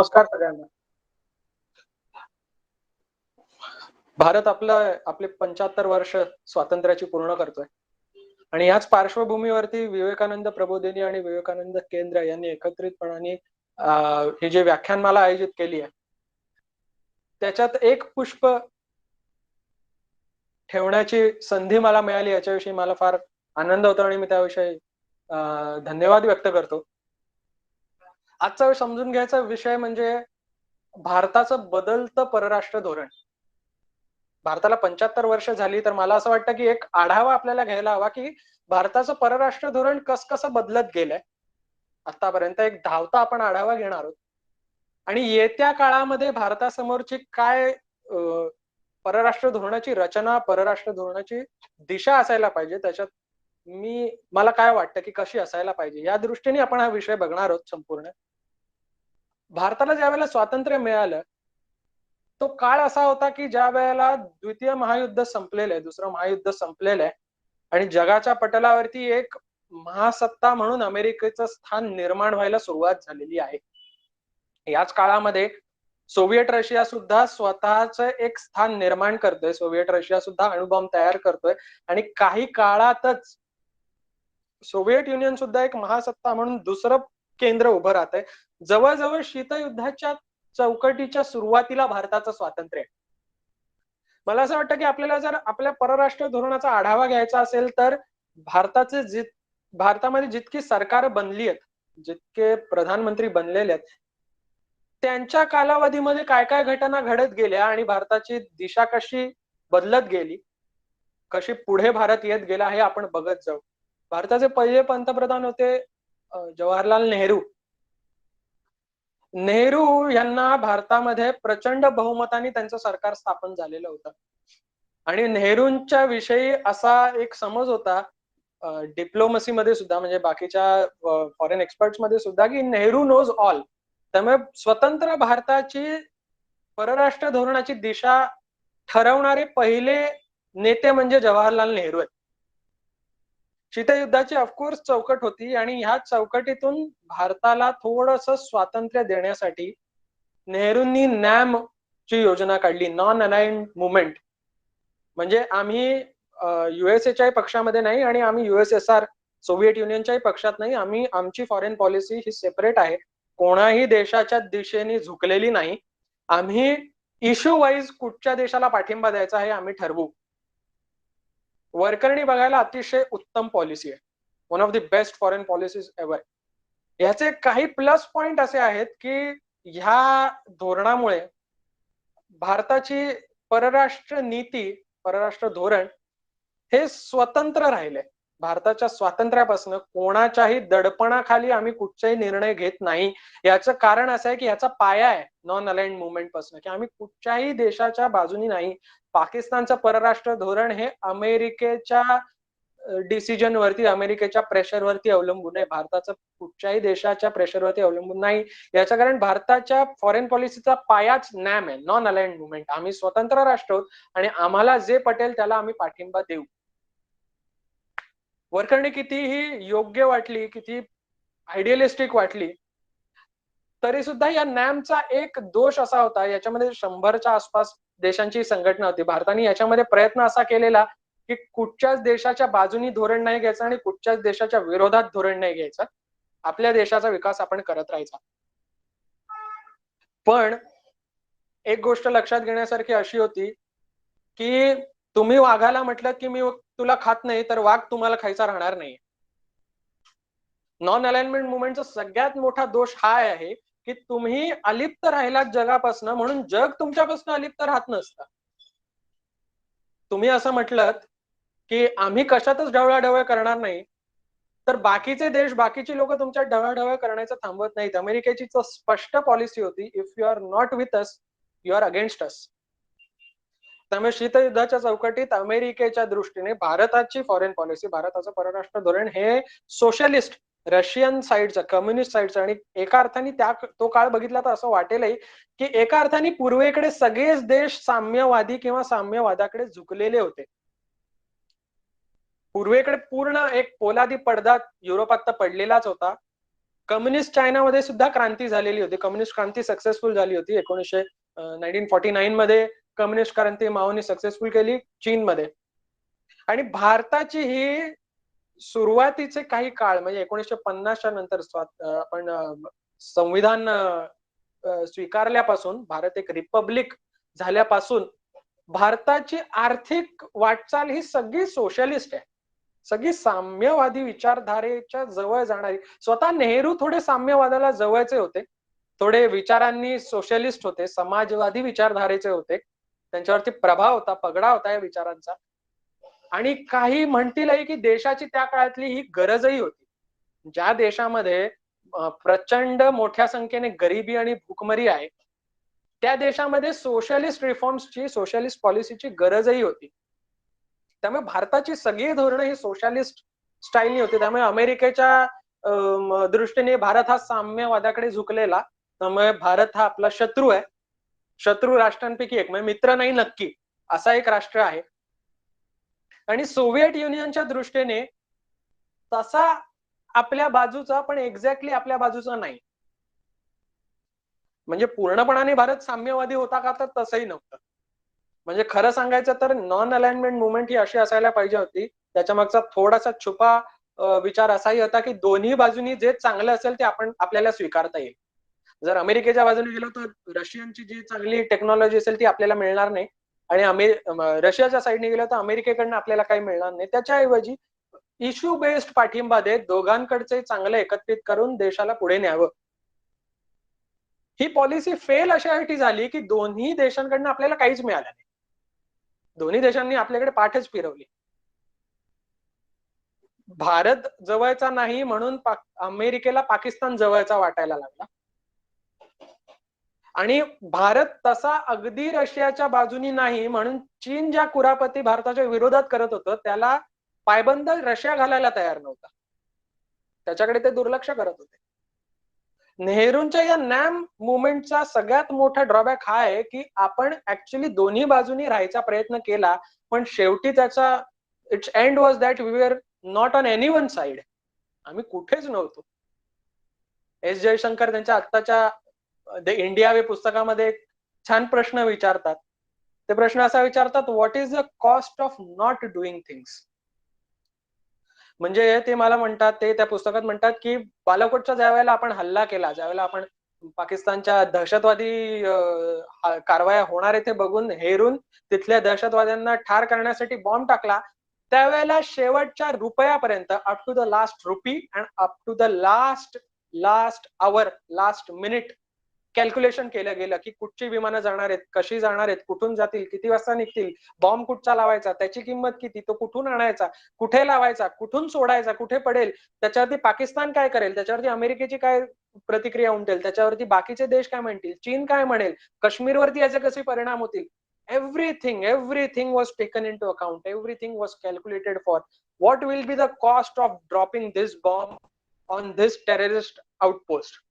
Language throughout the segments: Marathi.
नमस्कार सगळ्यांना. भारत आपले 75 वर्ष स्वातंत्र्याची पूर्ण करतोय आणि याच पार्श्वभूमीवरती विवेकानंद प्रबोधिनी आणि विवेकानंद केंद्र यांनी एकत्रितपणाने ही जी व्याख्यानमाला आयोजित केली आहे त्याच्यात एक पुष्प ठेवण्याची संधी मला मिळाली याच्याविषयी मला फार आनंद होतो आणि मी त्याविषयी धन्यवाद व्यक्त करतो. आजचा समजून घ्यायचा विषय म्हणजे भारताचं बदलतं परराष्ट्र धोरण. भारताला 75 वर्ष झाली तर मला असं वाटतं की एक आढावा आपल्याला घ्यायला हवा की भारताचं परराष्ट्र धोरण कसं बदलत गेलंय आतापर्यंत. एक धावता आपण आढावा घेणार आहोत आणि येत्या काळामध्ये भारतासमोरची काय परराष्ट्र धोरणाची रचना, परराष्ट्र धोरणाची दिशा असायला पाहिजे, त्याच्यात मला काय वाटतं की कशी असायला पाहिजे या दृष्टीने आपण हा विषय बघणार आहोत. संपूर्ण भारताला ज्या वेळेला स्वातंत्र्य मिळालं तो काळ असा होता की ज्या वेळेला द्वितीय महायुद्ध संपलेलं आहे, दुसरं महायुद्ध संपलेलं आहे आणि जगाच्या पटलावरती एक महासत्ता म्हणून अमेरिकेचं स्थान निर्माण व्हायला सुरुवात झालेली आहे. याच काळामध्ये सोव्हिएट रशिया सुद्धा स्वतःच एक स्थान निर्माण करतोय. सोव्हिएट रशिया सुद्धा अणुबॉम्ब तयार करतोय आणि काही काळातच सोव्हिएट युनियन सुद्धा एक महासत्ता म्हणून दुसरं केंद्र उभं राहतंय. जवळजवळ शीतयुद्धाच्या चौकटीच्या सुरुवातीला भारताचं स्वातंत्र्य. मला असं वाटतं की आपल्याला जर आपल्या परराष्ट्र धोरणाचा आढावा घ्यायचा असेल तर भारतामध्ये जितकी सरकार बनली आहेत, जितके प्रधानमंत्री बनलेले आहेत, त्यांच्या कालावधीमध्ये काय काय घटना घडत गेल्या आणि भारताची दिशा कशी बदलत गेली, कशी पुढे भारत येत गेला हे आपण बघत जाऊ. भारताचे पहिले पंतप्रधान होते जवाहरलाल नेहरू. नेहरू यांना भारतामध्ये प्रचंड बहुमताने त्यांचं सरकार स्थापन झालेलं होतं आणि नेहरूंच्या विषयी असा एक समज होता डिप्लोमसी मध्ये सुद्धा, म्हणजे बाकीच्या फॉरेन एक्सपर्ट्स मध्ये सुद्धा, की नेहरू नोज ऑल. त्यामुळे स्वतंत्र भारताची परराष्ट्र धोरणाची दिशा ठरवणारे पहिले नेते म्हणजे जवाहरलाल नेहरू आहेत. शीतयुद्धाची ऑफकोर्स चौकट होती आणि ह्या चौकटीतून भारताला थोडस स्वातंत्र्य देण्यासाठी नेहरूंनी नॅम ची योजना काढली, नॉन अलाइन्ड मुवमेंट. म्हणजे आम्ही युएसएच्याही पक्षामध्ये नाही आणि आम्ही युएसएसआर सोव्हिएट युनियनच्याही पक्षात नाही. आमची फॉरेन पॉलिसी ही सेपरेट आहे, कोणाही देशाच्या दिशेने झुकलेली नाही. आम्ही इश्यू वाईज कुठच्या देशाला पाठिंबा द्यायचा हे आम्ही ठरवू. वरकरणी बघायला अतिशय उत्तम पॉलिसी आहे, one of the best foreign policies ever. याचे काही प्लस पॉइंट असे आहेत की ह्या धोरणामुळे भारताची परराष्ट्र नीती, परराष्ट्र धोरण हे स्वतंत्र राहिले. भारताच्या स्वातंत्र्यापासून कोणाच्याही दडपणाखाली आम्ही कुठचाही निर्णय घेत नाही. याचं कारण असं आहे की याचा पाया आहे नॉन अलाइन्ड मुवमेंट पासून, की आम्ही कुठच्याही देशाच्या बाजूनी नाही. पाकिस्तानचं परराष्ट्र धोरण हे अमेरिकेच्या डिसिजन वरती, अमेरिकेच्या प्रेशरवरती अवलंबून आहे. भारताचं कुठच्याही देशाच्या प्रेशरवरती अवलंबून नाही. याचं कारण भारताच्या फॉरेन पॉलिसीचा पायाच नॅम आहे, नॉन अलाइन्ड मुवमेंट. आम्ही स्वतंत्र राष्ट्र आहोत आणि आम्हाला जे पटेल त्याला आम्ही पाठिंबा देऊ. वरकरणी कितीही योग्य वाटली, किती आयडियलिस्टिक वाटली, तरी सुद्धा या नॅमचा एक दोष असा होता, याच्यामध्ये 100च्या आसपास देशांची संघटना होती. भारताने याच्यामध्ये प्रयत्न असा केलेला की कुठच्याच देशाच्या बाजूनी धोरण नाही घ्यायचं आणि कुठच्याच देशाच्या विरोधात धोरण नाही घ्यायचं. आपल्या देशाचा विकास आपण करत राहायचा. पण एक गोष्ट लक्षात घेण्यासारखी अशी होती की तुम्ही वाघाला म्हटलं की मी तुला खात नाही, तर वाघ तुम्हाला खायचा राहणार नाही. नॉन अलाइनमेंट मुवमेंटचा सगळ्यात मोठा दोष हा आहे की तुम्ही अलिप्त राहिलात जगापासून, म्हणून जग तुमच्यापासून अलिप्त राहत नसतं. तुम्ही असं म्हटलं की आम्ही कशातच ढवळाढवळ करणार नाही, तर बाकीचे देश, बाकीची लोक तुमच्या ढवळाढवळ करण्याचं थांबवत नाहीत. अमेरिकेची स्पष्ट पॉलिसी होती, if you are not with us you are against us. त्यामुळे शीतयुद्धाच्या चौकटीत अमेरिकेच्या दृष्टीने भारताची फॉरेन पॉलिसी, भारताचं परराष्ट्र धोरण हे सोशलिस्ट, रशियन साईडचं, कम्युनिस्ट साईडचं. आणि एका अर्थाने तो काळ बघितला तर असं वाटेलही की एका अर्थाने पूर्वेकडे सगळेच देश साम्यवादी किंवा साम्यवादाकडे झुकलेले होते. पूर्वेकडे पूर्ण एक पोलादी पडदा युरोपात तर पडलेलाच होता. कम्युनिस्ट चायनामध्ये सुद्धा क्रांती झालेली होती. कम्युनिस्ट क्रांती सक्सेसफुल झाली होती 1949 मध्ये. कम्युनिस्ट क्रांती माओनी सक्सेसफुल केली चीनमध्ये. आणि भारताची ही सुरुवातीचे काही काळ म्हणजे 1950च्या नंतर आपण संविधान स्वीकारल्यापासून, भारत एक रिपब्लिक झाल्यापासून भारताची आर्थिक वाटचाल ही सगळी सोशलिस्ट आहे, सगळी साम्यवादी विचारधारेच्या जवळ जाणारी. स्वतः नेहरू थोडे साम्यवादाला जवळचे होते, थोडे विचारांनी सोशलिस्ट होते, समाजवादी विचारधारेचे होते, त्यांच्यावरती प्रभाव होता, पगडा होता या विचारांचा. आणि काही म्हणतीलही की देशाची त्या काळातली ही गरजही होती. ज्या देशामध्ये प्रचंड मोठ्या संख्येने गरिबी आणि भूकमरी आहे, त्या देशामध्ये सोशलिस्ट रिफॉर्म्सची, सोशलिस्ट पॉलिसीची गरजही होती. त्यामुळे भारताची सगळी धोरणं ही सोशलिस्ट स्टाईलनी होती. त्यामुळे अमेरिकेच्या दृष्टीने भारत हा साम्यवादाकडे झुकलेला, त्यामुळे भारत हा आपला शत्रू आहे, शत्रू राष्ट्रांपैकी एक, म्हणजे मित्र नाही नक्की असा एक राष्ट्र आहे. आणि सोव्हिएट युनियनच्या दृष्टीने तसा आपल्या बाजूचा, पण एक्झॅक्टली आपल्या बाजूचा नाही. म्हणजे पूर्णपणाने भारत साम्यवादी होता का, तर तसंही नव्हतं. म्हणजे खरं सांगायचं तर नॉन अलाइनमेंट मुवमेंट ही अशी असायला पाहिजे होती, त्याच्या मागचा थोडासा छुपा विचार असाही होता की दोन्ही बाजूनी जे चांगलं असेल ते आपल्याला स्वीकारता येईल. जर अमेरिकेच्या बाजूने गेलो तर रशियनची जी चांगली टेक्नॉलॉजी असेल ती आपल्याला मिळणार नाही, आणि रशियाच्या साईडने गेलो तर अमेरिकेकडनं आपल्याला काही मिळणार नाही. त्याच्याऐवजी इश्यू बेस्ड पाठिंबा देत दोघांकडचे चांगलं एकत्रित करून देशाला पुढे न्यावं. ही पॉलिसी फेल अशासाठी झाली की दोन्ही देशांकडनं आपल्याला काहीच मिळालं नाही, दोन्ही देशांनी आपल्याकडे पाठच फिरवली. भारत जवळचा नाही म्हणून अमेरिकेला पाकिस्तान जवळचा वाटायला लागला, आणि भारत तसा अगदी रशियाच्या बाजूनी नाही म्हणून चीन ज्या कुरापती भारताच्या विरोधात करत होतं त्याला पायबंद रशिया घालायला तयार नव्हता, त्याच्याकडे ते दुर्लक्ष करत होते. नेहरूंच्या या नॅम मुवमेंटचा सगळ्यात मोठा ड्रॉबॅक हा आहे की आपण ऍक्च्युली दोन्ही बाजूनी राहायचा प्रयत्न केला, पण शेवटी त्याचा its end was that we were not on any one side. आम्ही कुठेच नव्हतो. एस जयशंकर त्यांच्या आत्ताच्या द इंडिया वे पुस्तकामध्ये एक छान प्रश्न विचारतात. ते प्रश्न असा विचारतात, what is the cost of not doing things. म्हणजे ते मला म्हणतात, ते त्या पुस्तकात म्हणतात की बालाकोटच्या ज्या वेळेला आपण हल्ला केला, ज्यावेळेला आपण पाकिस्तानच्या दहशतवादी कारवाया होणार आहे ते बघून हेरून तिथल्या दहशतवाद्यांना ठार करण्यासाठी बॉम्ब टाकला, त्यावेळेला शेवटच्या रुपयापर्यंत, up to the last rupee and up to the last hour, last minute calculation केलं गेलं की कुठची विमानं जाणार आहेत, कशी जाणार आहेत, कुठून जातील, किती वाजता निघतील, बॉम्ब कुठचा लावायचा, त्याची किंमत किती, तो कुठून आणायचा, कुठे लावायचा, कुठून सोडायचा, कुठे पडेल, त्याच्यावरती पाकिस्तान काय करेल, त्याच्यावरती अमेरिकेची काय प्रतिक्रिया उमटेल, त्याच्यावरती बाकीचे देश काय म्हणतील, चीन काय म्हणेल, काश्मीरवरती याचे कसे परिणाम होतील. everything was taken into account, everything was calculated for what will be the cost of dropping this bomb on this terrorist outpost.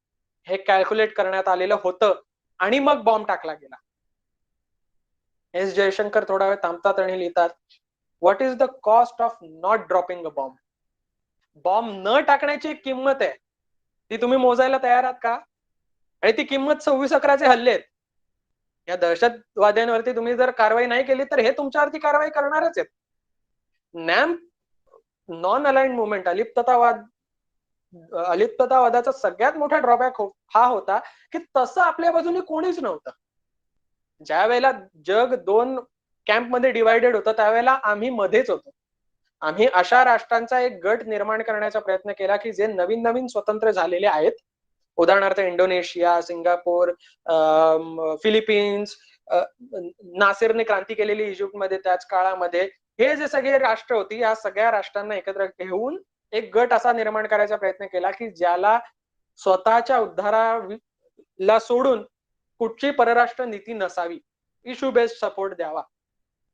हे कॅल्क्युलेट करण्यात आलेलं होतं आणि मग बॉम्ब टाकला गेला. एस जयशंकर थोडा वेळ थांबतात आणि लिहितात, what is the cost of not dropping a bomb. Bomb न टाकण्याची एक किंमत आहे, ती तुम्ही मोजायला तयार आहात का? आणि ती किंमत 26/11चे हल्ले आहेत. या दहशतवाद्यांवरती तुम्ही जर कारवाई नाही केली तर हे तुमच्यावरती कारवाई करणारच आहेत. नॅम नॉन अलाइन्ड मुवमेंट, अलिप्ततावादाचा सगळ्यात मोठा ड्रॉबॅक हा होता की तसं आपल्या बाजूने कोणीच नव्हतं. ज्या वेळेला जग दोन कॅम्पमध्ये डिवायडेड होतं त्यावेळेला आम्ही मध्येच होतो. आम्ही अशा राष्ट्रांचा एक गट निर्माण करण्याचा प्रयत्न केला की जे नवीन नवीन स्वतंत्र झालेले आहेत, उदाहरणार्थ इंडोनेशिया, सिंगापूर, फिलिपिन्स, नासिरने क्रांती केलेली इजिप्तमध्ये त्याच काळामध्ये, हे जे सगळे राष्ट्र होती, या सगळ्या राष्ट्रांना एकत्र घेऊन एक गट असा निर्माण करायचा प्रयत्न केला की ज्याला स्वतःच्या उद्धाराला सोडून कुठची परराष्ट्र नीती नसावी, इश्यू बेस्ड सपोर्ट द्यावा.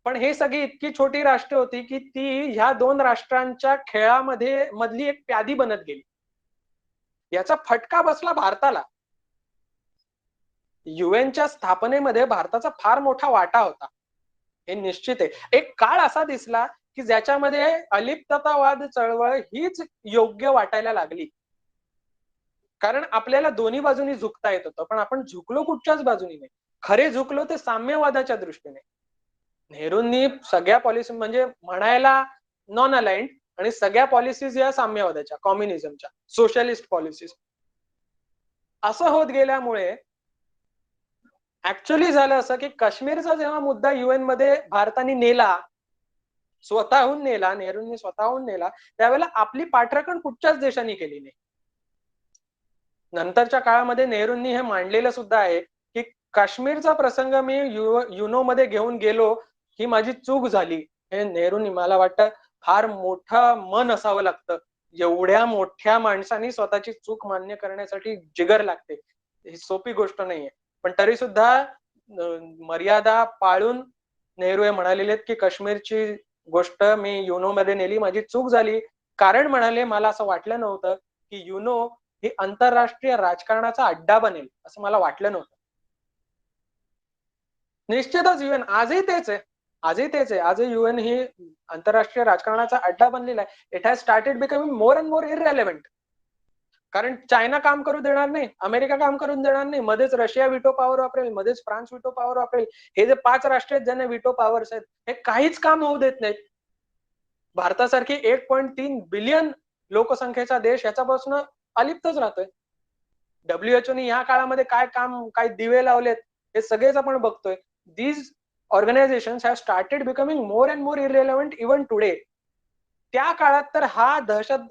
पण हे सगळी इतकी छोटी राष्ट्र होती की ती ह्या दोन राष्ट्रांच्या खेळामध्ये मधली एक प्यादी बनत गेली. याचा फटका बसला भारताला. युएनच्या स्थापनेमध्ये भारताचा फार मोठा वाटा होता, हे निश्चित आहे. एक काळ असा दिसला की ज्याच्यामध्ये अलिप्ततावाद चळवळ हीच योग्य वाटायला लागली. कारण आपल्याला दोन्ही बाजूनी झुकता येत होतं, पण आपण झुकलो कुठच्याच बाजूनी नाही. खरे झुकलो ते साम्यवादाच्या दृष्टीने. नेहरूंनी सगळ्या पॉलिसी म्हणजे म्हणायला नॉन अलाइंड आणि सगळ्या पॉलिसीज या साम्यवादाच्या, कम्युनिझमच्या, सोशलिस्ट पॉलिसीज. असं होत गेल्यामुळे ऍक्च्युअली झालं असं की काश्मीरचा जेव्हा मुद्दा UN मध्ये भारताने नेला, स्वतःहून नेला, नेहरूंनी स्वतःहून नेला, त्यावेळेला आपली पाठराखण कुठच्याच देशांनी केली नाही. नंतरच्या काळामध्ये नेहरूंनी हे मांडलेलं सुद्धा आहे की काश्मीरचा प्रसंग मी युनो मध्ये घेऊन गेलो, ही माझी चूक झाली. हे नेहरूंनी, मला वाटतं फार मोठं मन असावं लागतं, एवढ्या मोठ्या माणसांनी स्वतःची चूक मान्य करण्यासाठी जिगर लागते. ही सोपी गोष्ट नाहीये. पण तरी सुद्धा मर्यादा पाळून नेहरू हे म्हणालेले की काश्मीरची गोष्ट मी युनो मध्ये नेली, माझी चूक झाली. कारण म्हणाले, मला असं वाटलं नव्हतं की युनो ही आंतरराष्ट्रीय राजकारणाचा अड्डा बनेल, असं मला वाटलं नव्हतं. निश्चितच UN आजही तेच आहे, आजही तेच आहे. आजही UN ही आंतरराष्ट्रीय राजकारणाचा अड्डा बनलेला आहे. It has started becoming more and more irrelevant. कारण चायना काम करू देणार नाही, अमेरिका काम करून देणार नाही, मध्येच रशिया विटो पॉवर वापरेल, मध्येच फ्रान्स विटो पॉवर वापरेल. हे जे 5 राष्ट्र आहेत ज्यांना विटो पॉवर्स आहेत, हे काहीच काम होऊ देत नाहीत. भारतासारखी 1.3 बिलियन लोकसंख्येचा देश याच्यापासून अलिप्तच राहतोय. WHO या काळामध्ये काय काम, काय दिवे लावलेत, हे सगळेच आपण बघतोय. These organisations have started becoming more and more irrelevant even today. त्या काळात तर हा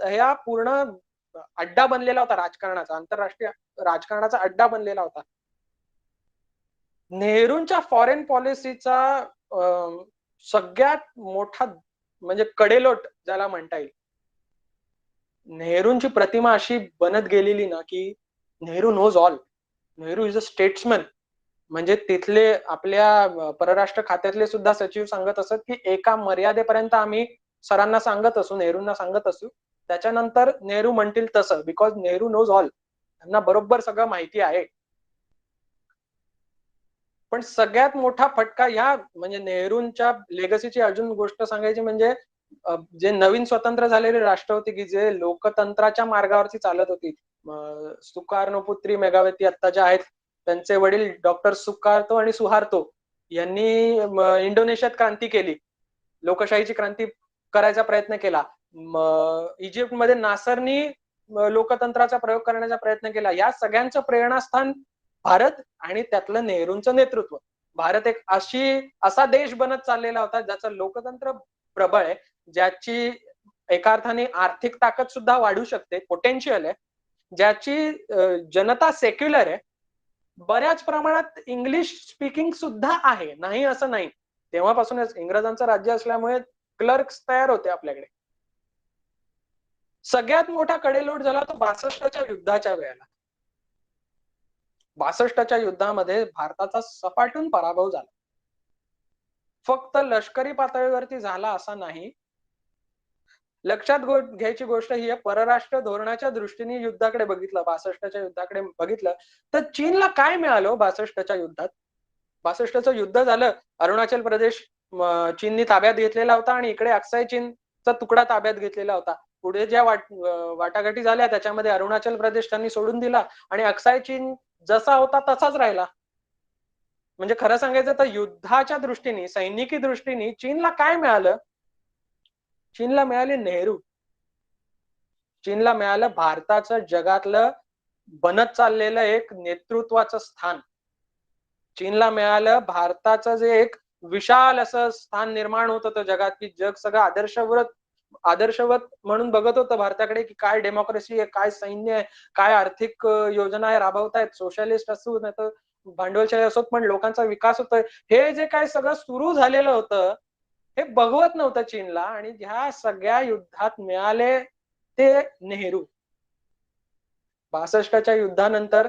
ह्या पूर्ण अड्डा बनलेला होता राजकारणाचा, आंतरराष्ट्रीय राजकारणाचा अड्डा बनलेला होता. नेहरूंच्या फॉरेन पॉलिसीचा सगळ्यात मोठा म्हणजे कडेलोट ज्याला म्हणता येईल, नेहरूंची प्रतिमा अशी बनत गेलेली ना की Nehru knows all. Nehru is a statesman. म्हणजे तिथले आपल्या परराष्ट्र खात्यातले सुद्धा सचिव सांगत असत की एका मर्यादेपर्यंत आम्ही सरांना सांगत असू, नेहरूंना सांगत असू, त्याच्यानंतर नेहरू म्हणतील तसं, बिकॉज नेहरू नोज ऑल. त्यांना बरोबर सगळं माहिती आहे. पण सगळ्यात मोठा फटका ह्या म्हणजे नेहरूंच्या लेगसीची अजून गोष्ट सांगायची म्हणजे जे नवीन स्वतंत्र झालेले राष्ट्र होते की जे लोकतंत्राच्या मार्गावरती चालत होती, सुकार्णोपुत्री मेघावती आता ज्या आहेत, त्यांचे वडील डॉक्टर सुकार्तो आणि सुहार्तो यांनी इंडोनेशियात क्रांती केली, लोकशाहीची क्रांती करायचा प्रयत्न केला. इजिप्तमध्ये नासरनी लोकतंत्राचा प्रयोग करण्याचा प्रयत्न केला. या सगळ्यांचं प्रेरणास्थान भारत आणि त्यातलं नेहरूंचं नेतृत्व. भारत एक असा देश बनत चाललेला होता ज्याचं लोकतंत्र प्रबळ आहे, ज्याची एका अर्थाने आर्थिक ताकद सुद्धा वाढू शकते, पोटेन्शियल आहे, ज्याची जनता सेक्युलर आहे, बऱ्याच प्रमाणात इंग्लिश स्पीकिंग सुद्धा आहे, नाही असं नाही. तेव्हापासूनच इंग्रजांचं राज्य असल्यामुळे क्लर्क्स तयार होते आपल्याकडे. सगळ्यात मोठा कडेलोट झाला तो 62च्या युद्धाच्या वेळेला. 62च्या युद्धामध्ये भारताचा सपाटून पराभव झाला. फक्त लष्करी पातळीवरती झाला असा नाही. लक्षात घ्यायची गोष्ट ही आहे, परराष्ट्र धोरणाच्या दृष्टीने युद्धाकडे बघितलं, 62च्या युद्धाकडे बघितलं तर चीनला काय मिळालं 62च्या युद्धात? 62चं युद्ध झालं, अरुणाचल प्रदेश चीननी ताब्यात घेतलेला होता आणि इकडे अक्साई चीनचा तुकडा ताब्यात घेतलेला होता. पुढे ज्या वाटाघाटी झाल्या त्याच्यामध्ये अरुणाचल प्रदेश त्यांनी सोडून दिला आणि अक्साई चीन जसा होता तसाच राहिला. म्हणजे खरं सांगायचं तर युद्धाच्या दृष्टीने, सैनिकी दृष्टीने चीनला काय मिळालं? चीनला मिळाले नेहरू. चीनला मिळालं भारताचं जगातलं बनत चाललेलं एक नेतृत्वाचं स्थान. चीनला मिळालं भारताचं जे एक विशाल असं स्थान निर्माण होत होतं जगात, की जग सगळं आदर्शवत म्हणून बघत होतं भारताकडे, की काय डेमोक्रेसी आहे, काय सैन्य आहे, काय आर्थिक योजना राबवतायत, सोशलिस्ट असू नाही तर भांडवलशाही असोत, पण लोकांचा विकास होतोय. हे जे काय सगळं सुरू झालेलं होतं हे बघवत नव्हतं चीनला, आणि ह्या सगळ्या युद्धात मिळाले ते नेहरू. 62च्या युद्धानंतर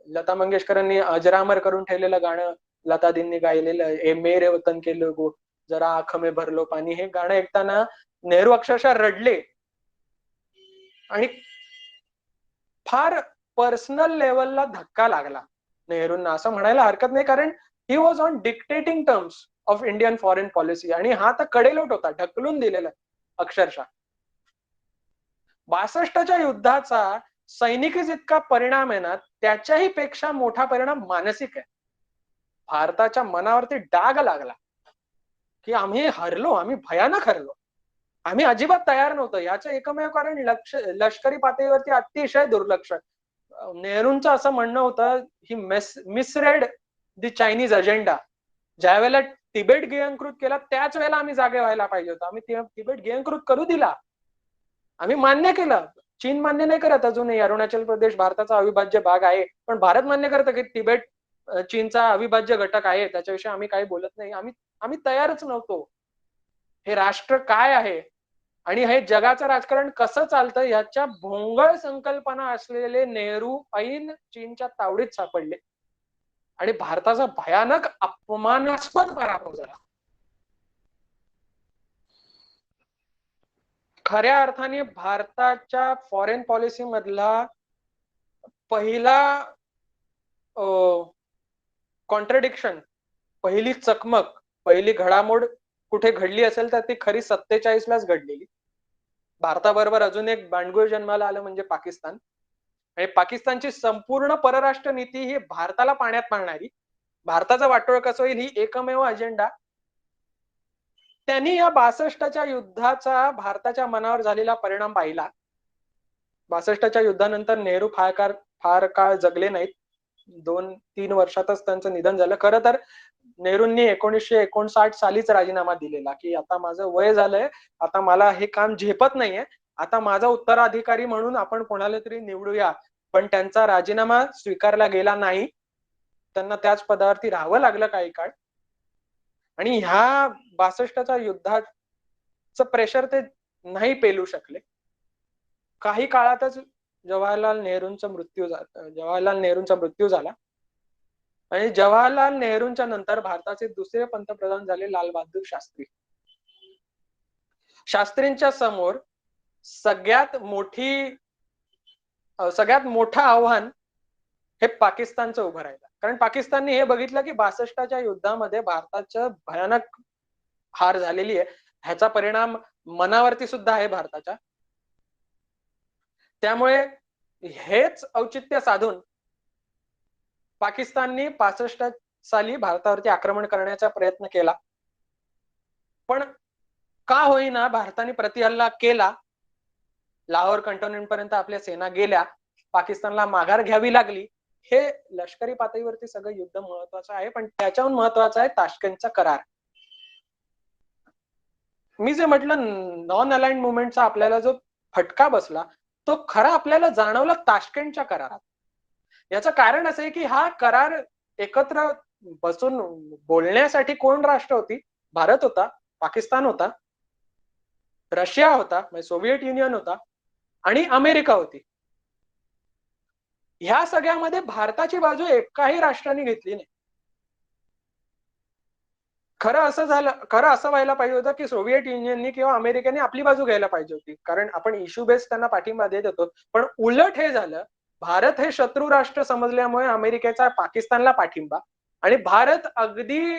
लता मंगेशकरांनी अजरामर करून ठेवलेलं गाणं, लतादींनी गायलेलं ए मेरे वतन के लोगो जरा आंख में भर लो पाणी, हे गाणं ऐकताना नेहरू अक्षरशः रडले. आणि फार पर्सनल लेवलला धक्का लागला नेहरूंना, असं म्हणायला हरकत नाही, कारण he was on dictating terms of Indian foreign policy, आणि हा तर कडेलोट होता, ढकलून दिलेला अक्षरशः. 62च्या युद्धाचा सैनिकी जितका परिणाम आहे ना, त्याच्याही पेक्षा मोठा परिणाम मानसिक आहे. भारताच्या मनावरती डाग लागला की आम्ही हरलो, आम्ही भयानक हरलो. आम्ही अजिबात तयार नव्हतो. याचं एकमेव कारण लष्करी पातळीवरती अतिशय दुर्लक्ष. नेहरूंचं असं म्हणणं होतं ही मिसरेड द चायनीज अजेंडा. ज्या वेळेला तिबेट गिळंकृत केला त्याच वेळेला आम्ही जागे व्हायला पाहिजे होतो. आम्ही तिबेट गिळंकृत करू दिला. आम्ही मान्य केलं. चीन मान्य नाही करत अजूनही. अरुणाचल प्रदेश भारताचा अविभाज्य भाग आहे, पण भारत मान्य करतं की तिबेट चीनचा अविभाज्य घटक आहे. त्याच्याविषयी आम्ही काही बोलत नाही. आम्ही तयारच नव्हतो. हे राष्ट्र काय आहे आणि हे जगाचं राजकारण कसं चालतं याच्या भोंगळ संकल्पना असलेले नेहरू ऐन चीनच्या तावडीत सापडले आणि भारताचा भयानक अपमानास्पद पराभव झाला. खऱ्या अर्थाने भारताच्या फॉरेन पॉलिसी मधला पहिला कॉन्ट्रडिक्शन, पहिली चकमक, पहिली घडामोड कुठे घडली असेल तर ती खरी 47लाच घडलेली. भारताबरोबर अजून एक बांडगुळ जन्माला आलं म्हणजे पाकिस्तान. आणि पाकिस्तानची संपूर्ण परराष्ट्र नीती ही भारताला पाण्यात पाडणारी, भारताचं वाटोळ कसं होईल ही एकमेव अजेंडा. त्यांनी या 62च्या युद्धाचा भारताच्या मनावर झालेला परिणाम पाहिला. 62च्या युद्धानंतर नेहरू फार काळ जगले नाहीत. 2-3 वर्षातच त्यांचं निधन झालं. खरं तर नेहरूंनी 1959 सालीच राजीनामा दिलेला की आता माझं वय झालंय, आता मला हे काम झेपत नाहीये, आता माझा उत्तराधिकारी म्हणून आपण कोणाला तरी निवडूया. पण त्यांचा राजीनामा स्वीकारला गेला नाही. त्यांना त्याच पदावरती राहावं लागलं काही काळ. आणि ह्या 62च्या युद्धाचं प्रेशर ते नाही पेलू शकले. काही काळातच जवाहरलाल नेहरूंचा मृत्यू झाला आणि जवाहरलाल नेहरूंच्या नंतर भारताचे दुसरे पंतप्रधान झाले लाल बहादूर शास्त्री. शास्त्रींच्या समोर सगळ्यात मोठं आव्हान हे पाकिस्तानचं उभं राहिलं. कारण पाकिस्तानने हे बघितलं की 62च्या युद्धामध्ये भारताचं भयानक हार झालेली आहे. ह्याचा परिणाम मनावरती सुद्धा आहे भारताच्या. त्यामुळे हेच औचित्य साधून पाकिस्तानने 65 साली भारतावरती आक्रमण करण्याचा प्रयत्न केला. पण का होईना भारताने प्रतिहल्ला केला. लाहोर कंटोन्मेंट पर्यंत आपल्या सेना गेल्या. पाकिस्तानला माघार घ्यावी लागली. हे लष्करी पातळीवरती सगळं युद्ध महत्वाचं आहे, पण त्याच्याहून महत्वाचं आहे ताश्कंतचा करार. मी जे म्हटलं नॉन अलाइन्ड मुवमेंटचा आपल्याला जो फटका बसला तो खरा आपल्याला जाणवला ताश्कंतच्या करारात. याचं कारण असं आहे की हा करार एकत्र बसून बोलण्यासाठी कोण राष्ट्र होती? भारत होता, पाकिस्तान होता, रशिया होता, म्हणजे सोव्हिएट युनियन होता आणि अमेरिका होती. ह्या सगळ्यामध्ये भारताची बाजू एकाही राष्ट्राने घेतली नाही. खरं असं व्हायला पाहिजे होतं की सोव्हिएट युनियननी किंवा अमेरिकेने आपली बाजू घ्यायला पाहिजे होती, कारण आपण इश्यू बेस त्यांना पाठिंबा देत होतो. पण उलट हे झालं, भारत हे शत्रू राष्ट्र समजल्यामुळे अमेरिकेचा पाकिस्तानला पाठिंबा आणि भारत अगदी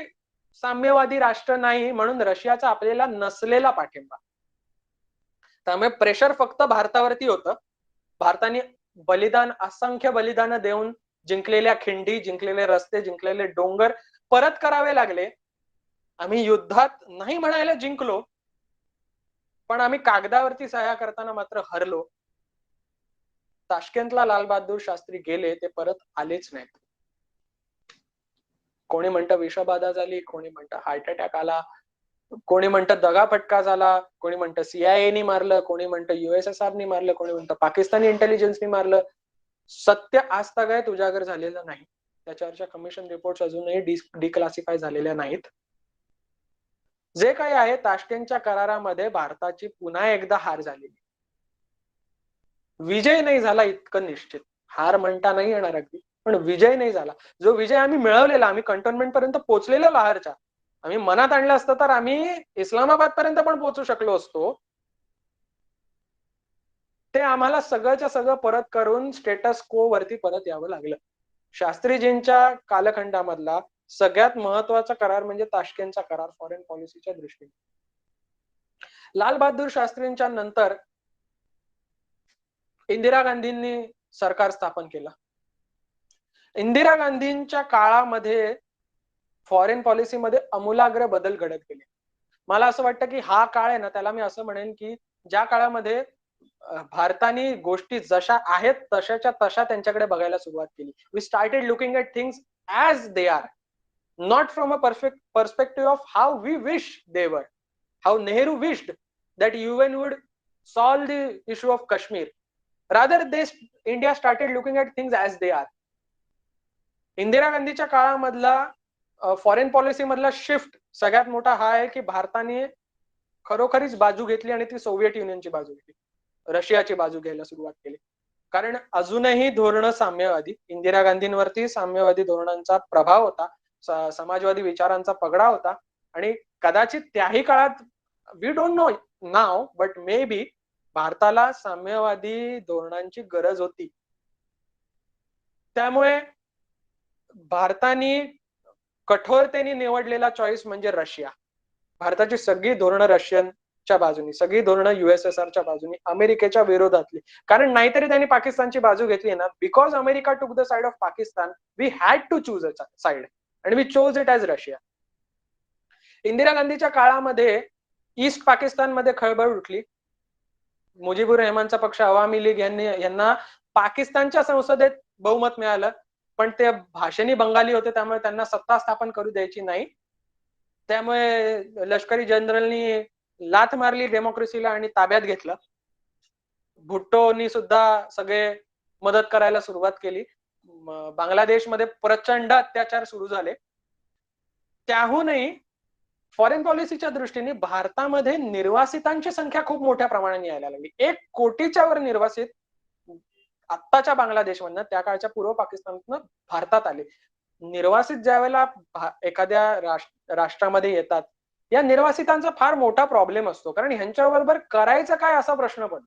साम्यवादी राष्ट्र नाही म्हणून रशियाचा आपल्याला नसलेला पाठिंबा. त्यामुळे प्रेशर फक्त भारतावरती होतं. भारताने असंख्य बलिदान देऊन जिंकलेल्या खिंडी, जिंकलेले रस्ते, जिंकलेले डोंगर परत करावे लागले. आम्ही युद्धात नाही म्हणायला जिंकलो, पण आम्ही कागदावरती सह्या करताना मात्र हरलो. ताश्कंतला लाल बहादूर शास्त्री गेले, ते परत आलेच नाहीत. कोणी म्हणतं विषबाधा झाली, कोणी म्हणतं हार्ट अटॅक आला, कोणी म्हणतं दगाफटका झाला, कोणी म्हणतं सीआयएनी मारलं, कोणी म्हणतं USSRनी मारलं, कोणी म्हणतं पाकिस्तानी इंटेलिजन्सनी मारलं. सत्य आज तक उजागर झालेलं नाही. त्याच्यावरच्या कमिशन रिपोर्ट अजूनही डिक्लासिफाय झालेल्या नाहीत. जे काही आहे ताश्कंतच्या करारामध्ये भारताची पुन्हा एकदा हार झालेली. विजय नाही झाला इतकं निश्चित. हार म्हणता नाही येणार अगदी, पण विजय नाही झाला. जो विजय आम्ही मिळवलेला, आम्ही कंटोन्मेंट पर्यंत पोहोचलेलो लाहोरच्या, आम्ही मनात आणलं असतं तर आम्ही इस्लामाबाद पर्यंत पण पोहोचू शकलो असतो. ते आम्हाला सगळंच्या सगळं परत करून स्टेटस को वरती परत यावं लागलं. शास्त्रीजींच्या कालखंडामधला सगळ्यात महत्वाचा करार म्हणजे ताश्कंतचा करार फॉरेन पॉलिसीच्या दृष्टीने. लाल बहादूर शास्त्रींच्या नंतर इंदिरा गांधींनी सरकार स्थापन केलं. इंदिरा गांधींच्या काळामध्ये फॉरेन पॉलिसीमध्ये आमूलाग्र बदल घडत गेले. मला असं वाटतं की हा काळ आहे ना, त्याला मी असं म्हणेन की ज्या काळामध्ये भारताने गोष्टी जशा आहेत तशाच्या तशा त्यांच्याकडे बघायला सुरुवात केली. We started looking at things as they are, not from a perspective of how we wish they were, how Nehru wished that UN would solve the issue of Kashmir. Rather, India started looking at things as they are. Indira गांधीच्या काळामधला फॉरेन पॉलिसी मधला शिफ्ट सगळ्यात मोठा हा आहे की भारताने खरोखरीच बाजू घेतली आणि ती सोव्हिएट युनियनची बाजू घेतली, रशियाची बाजू घ्यायला सुरुवात केली. कारण अजूनही धोरण साम्यवादी, इंदिरा गांधींवरती साम्यवादी धोरणांचा प्रभाव होता, समाजवादी विचारांचा पगडा होता आणि कदाचित त्याही काळात, we don't know now but maybe, भारताला साम्यवादी धोरणांची गरज होती. त्यामुळे भारताने कठोरतेने निवडलेला चॉईस म्हणजे रशिया. भारताची सगळी धोरणं रशियनच्या बाजूनी, सगळी धोरणं USSRच्या बाजूनी, अमेरिकेच्या विरोधातली. कारण नाहीतरी त्यांनी पाकिस्तानची बाजू घेतली ना, because America took the side of Pakistan, we had to choose a side and we chose it as Russia. Indira गांधीच्या काळामध्ये ईस्ट पाकिस्तानमध्ये खळबळ उठली. मुजीबुर रहमानचा पक्ष अवामी लीग यांना पाकिस्तानच्या संसदेत बहुमत मिळालं, पण ते भाषणी बंगाली होते त्यामुळे त्यांना सत्ता स्थापन करू द्यायची नाही. त्यामुळे लष्करी जनरलनी लाथ मारली डेमोक्रेसीला आणि ताब्यात घेतलं. भुट्टोनी सुद्धा सगळे मदत करायला सुरुवात केली. बांगलादेशमध्ये प्रचंड अत्याचार सुरू झाले. त्याहूनही फॉरेन पॉलिसीच्या दृष्टीने भारतामध्ये निर्वासितांची संख्या खूप मोठ्या प्रमाणाने यायला लागली. 1 कोटीच्या वर निर्वासित आत्ताच्या बांगलादेशमधनं, त्या काळच्या पूर्व पाकिस्तानातनं भारतात आले. निर्वासित ज्यावेळेला एखाद्या राष्ट्रामध्ये येतात, या निर्वासितांचा फार मोठा प्रॉब्लेम असतो, कारण ह्यांच्याबरोबर करायचं काय असा प्रश्न पडतो.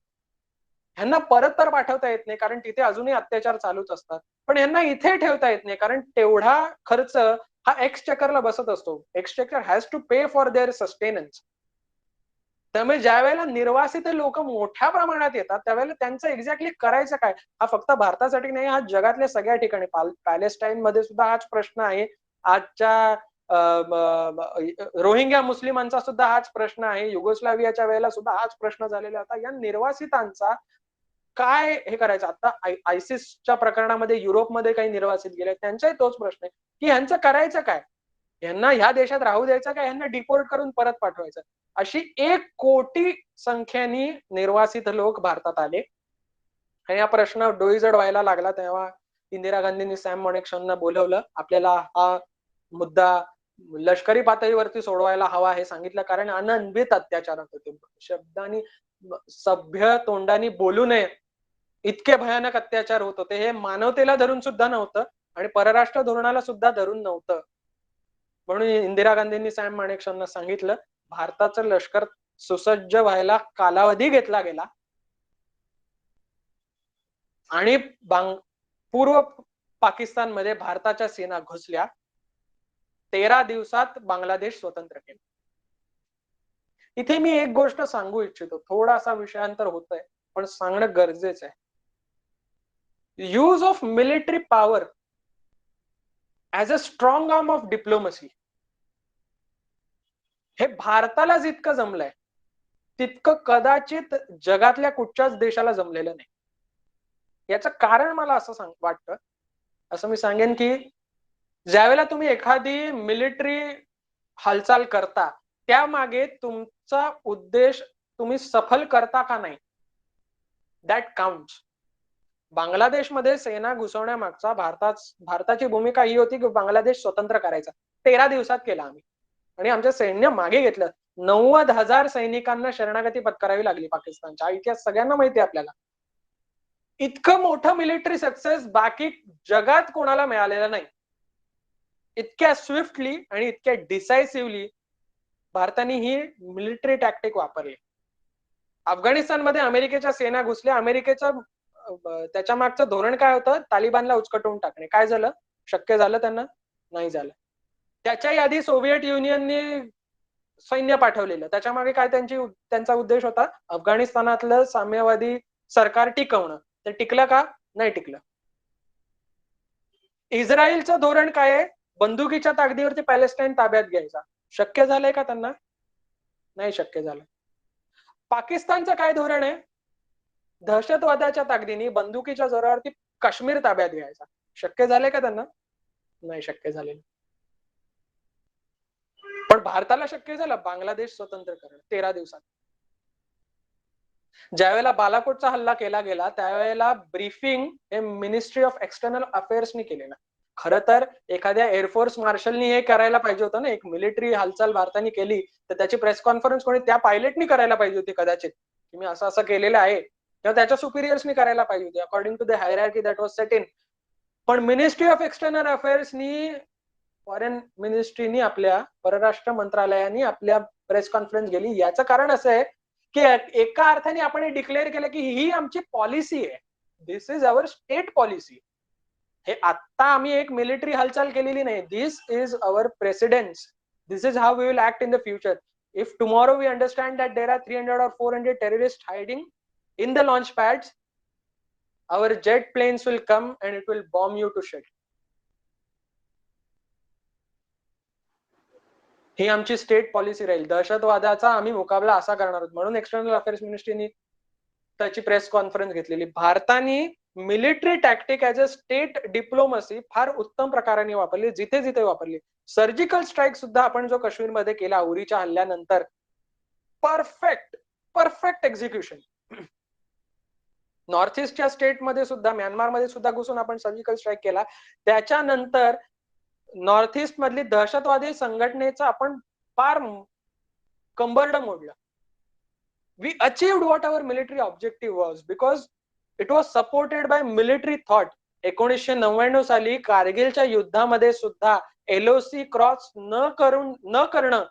ह्यांना परत तर पाठवता येत नाही कारण तिथे अजूनही अत्याचार चालूच असतात, पण यांना इथे ठेवता येत नाही कारण तेवढा खर्च हा एक्सचेकरला बसत असतो. Exchequer has to pay for their sustenance. त्यामुळे ज्या वेळेला निर्वासित लोक मोठ्या प्रमाणात येतात त्यावेळेला त्यांचं एक्झॅक्टली करायचं काय, हा फक्त भारतासाठी नाही, हा जगातल्या सगळ्या ठिकाणी, पॅलेस्टाईन मध्ये सुद्धा हाच प्रश्न आहे. आजच्या रोहिंग्या मुस्लिमांचा सुद्धा हाच प्रश्न आहे. युगोस्लावियाच्या वेळेला सुद्धा हाच प्रश्न झालेला होता. या निर्वासितांचा काय हे करायचं. आता आयसिसच्या प्रकरणामध्ये युरोपमध्ये काही निर्वासित गेले, त्यांचाही तोच प्रश्न आहे की ह्यांचं करायचं काय, यांना ह्या देशात राहू द्यायचं काय, यांना डिपोर्ट करून परत पाठवायचं. अशी 1 कोटी संख्येने निर्वासित लोक भारतात आले आणि हा प्रश्न डोईजड व्हायला लागला. तेव्हा इंदिरा गांधींनी सॅम मॉनेक्शॉंना बोलवलं, आपल्याला हा मुद्दा लष्करी पातळीवरती सोडवायला हवा हे सांगितलं, कारण अनन्वित अत्याचार होते. शब्दांनी, सभ्य तोंडानी बोलू नये इतके भयानक अत्याचार होत होते. हे मानवतेला धरून सुद्धा नव्हतं आणि परराष्ट्र धोरणाला सुद्धा धरून नव्हतं. म्हणून इंदिरा गांधींनी सॅम मॉनेक्शॉंना सांगितलं, भारताचं लष्कर सुसज्ज व्हायला कालावधी घेतला गेला आणि पूर्व पाकिस्तानमध्ये भारताच्या सेना घुसल्या. 13 दिवसात बांगलादेश स्वतंत्र केलं. इथे मी एक गोष्ट सांगू इच्छितो, थोडासा विषयांतर होतंय पण सांगणं गरजेचं आहे. Use of military power as a strong arm of diplomacy हे भारताला जितकं जमलंय तितकं कदाचित जगातल्या कुठच्याच देशाला जमलेलं नाही. याचं कारण मला असं वाटतं, असं मी सांगेन की ज्यावेळेला तुम्ही एखादी मिलिटरी हालचाल करता त्यामागे तुमचा उद्देश तुम्ही सफल करता का नाही, दॅट काउंट्स. बांगलादेशमध्ये सेना घुसवण्यामागचा भारताची भूमिका ही होती की बांगलादेश स्वतंत्र करायचा. 13 दिवसात केला आम्ही आणि आमचं सैन्य मागे घेतलं. 90,000 सैनिकांना शरणागती पत्करावी लागली पाकिस्तानच्या. इतिहास सगळ्यांना माहिती आहे आपल्याला. इतकं मोठं मिलिटरी सक्सेस बाकी जगात कोणाला मिळालेलं नाही. इतक्या स्विफ्टली आणि इतक्या डिसायसिव्हली भारताने ही मिलिटरी टॅक्टिक वापरली. अफगाणिस्तानमध्ये अमेरिकेच्या सेना घुसल्या. अमेरिकेचं त्याच्या मागचं धोरण काय होतं, तालिबानला उचकटवून टाकणे. काय झालं, शक्य झालं त्यांना? नाही झालं. त्याच्याही आधी सोव्हिएट युनियनने सैन्य पाठवलेलं. त्याच्या मागे काय त्यांचा उद्देश होता, अफगाणिस्तानातलं साम्यवादी सरकार टिकवणं. ते टिकलं का? नाही टिकलं. इस्रायलचं धोरण काय आहे? बंदुकीच्या ताकदीवरती पॅलेस्टाईन ताब्यात घ्यायचा. शक्य झालंय का त्यांना? नाही शक्य झालं. पाकिस्तानचं काय धोरण आहे? दहशतवादाच्या ताकदीने बंदुकीच्या जोरावरती काश्मीर ताब्यात घ्यायचा. शक्य झालंय का त्यांना? नाही शक्य झालेलं. पण भारताला शक्य झालं बांगलादेश स्वतंत्र करणं 13 दिवसात. ज्यावेळेला बालाकोटचा हल्ला केला गेला त्यावेळेला ब्रीफिंग हे मिनिस्ट्री ऑफ एक्सटर्नल अफेअर्सनी केलेलं. खरं तर एखाद्या एअरफोर्स मार्शलनी हे करायला पाहिजे होतं ना. एक मिलिटरी हालचाल भारताने केली तर त्याची प्रेस कॉन्फरन्स कोणी त्या पायलटनी करायला पाहिजे होती कदाचित, की मी असं असं केलेलं आहे, किंवा त्याच्या सुपिरियर्सनी करायला पाहिजे होती according to the hierarchy that was set in. पण मिनिस्ट्री ऑफ एक्सटर्नल अफेअर्सनी, फॉरेन मिनिस्ट्रीनी, आपल्या परराष्ट्र मंत्रालयाने आपल्या प्रेस कॉन्फरन्स गेली. याचं कारण असं आहे की एका अर्थाने आपण हे डिक्लेअर केलं की ही आमची पॉलिसी आहे, this is our state policy. हे आता आम्ही एक मिलिटरी हालचाल केलेली नाही, this is our president's, this is how we will act in the future. If tomorrow we understand that there are 300 or 400 terrorists hiding in the launch pads, our jet planes will come and it will bomb you to shit. ही आमची स्टेट पॉलिसी राहील. दहशतवादाचा आम्ही मुकाबला असा करणार आहोत. म्हणून एक्सटर्नल अफेअर्स मिनिस्ट्रीनी त्याची प्रेस कॉन्फरन्स घेतलेली. भारताने military tactic as a state diplomacy फार उत्तम प्रकाराने वापरली, जिथे जिथे वापरली. सर्जिकल स्ट्राईक सुद्धा आपण जो काश्मीरमध्ये केला उरीच्या हल्ल्यानंतर, परफेक्ट परफेक्ट एक्झिक्युशन. नॉर्थ ईस्टच्या स्टेटमध्ये सुद्धा, म्यानमारमध्ये सुद्धा घुसून आपण सर्जिकल स्ट्राईक केला. त्याच्यानंतर नॉर्थ ईस्ट मधली दहशतवादी संघटनेचं आपण फार कंबरड मोडलं. We achieved what our military objective was because it was supported by military thought. 1999 साली कारगिलच्या युद्धामध्ये सुद्धा LOC क्रॉस न करणं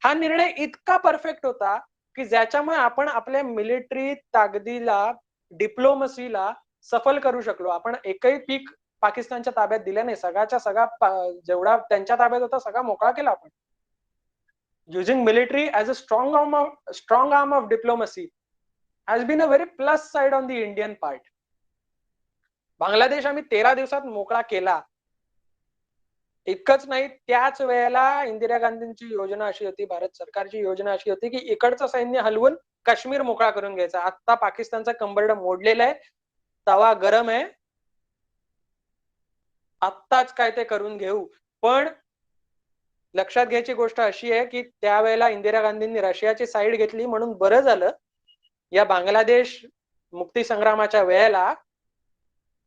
हा निर्णय इतका परफेक्ट होता की ज्याच्यामुळे आपण आपल्या मिलिटरी ताकदीला, डिप्लोमसीला सफल करू शकलो. आपण एकही पीक पाकिस्तानच्या ताब्यात दिलं नाही. सगळ्याच्या सगळा जेवढा त्यांच्या ताब्यात होता सगळा मोकळा केला आपण. Using military as a strong arm of diplomacy has been a very plus side on the Indian part. Bangladesh आम्ही 13 दिवसात मोकळा केला. इतकंच नाही, त्याच वेळेला इंदिरा गांधींची योजना अशी होती, भारत सरकारची योजना अशी होती की इकडचं सैन्य हलवून काश्मीर मोकळा करून घ्यायचा. आता पाकिस्तानचा कंबरड मोडलेला आहे, तवा गरम आहे, आत्ताच काय ते करून घेऊ. पण लक्षात घ्यायची गोष्ट अशी आहे की त्यावेळेला इंदिरा गांधींनी रशियाची साईड घेतली म्हणून बरं झालं. या बांगलादेश मुक्ती संग्रामाच्या वेळेला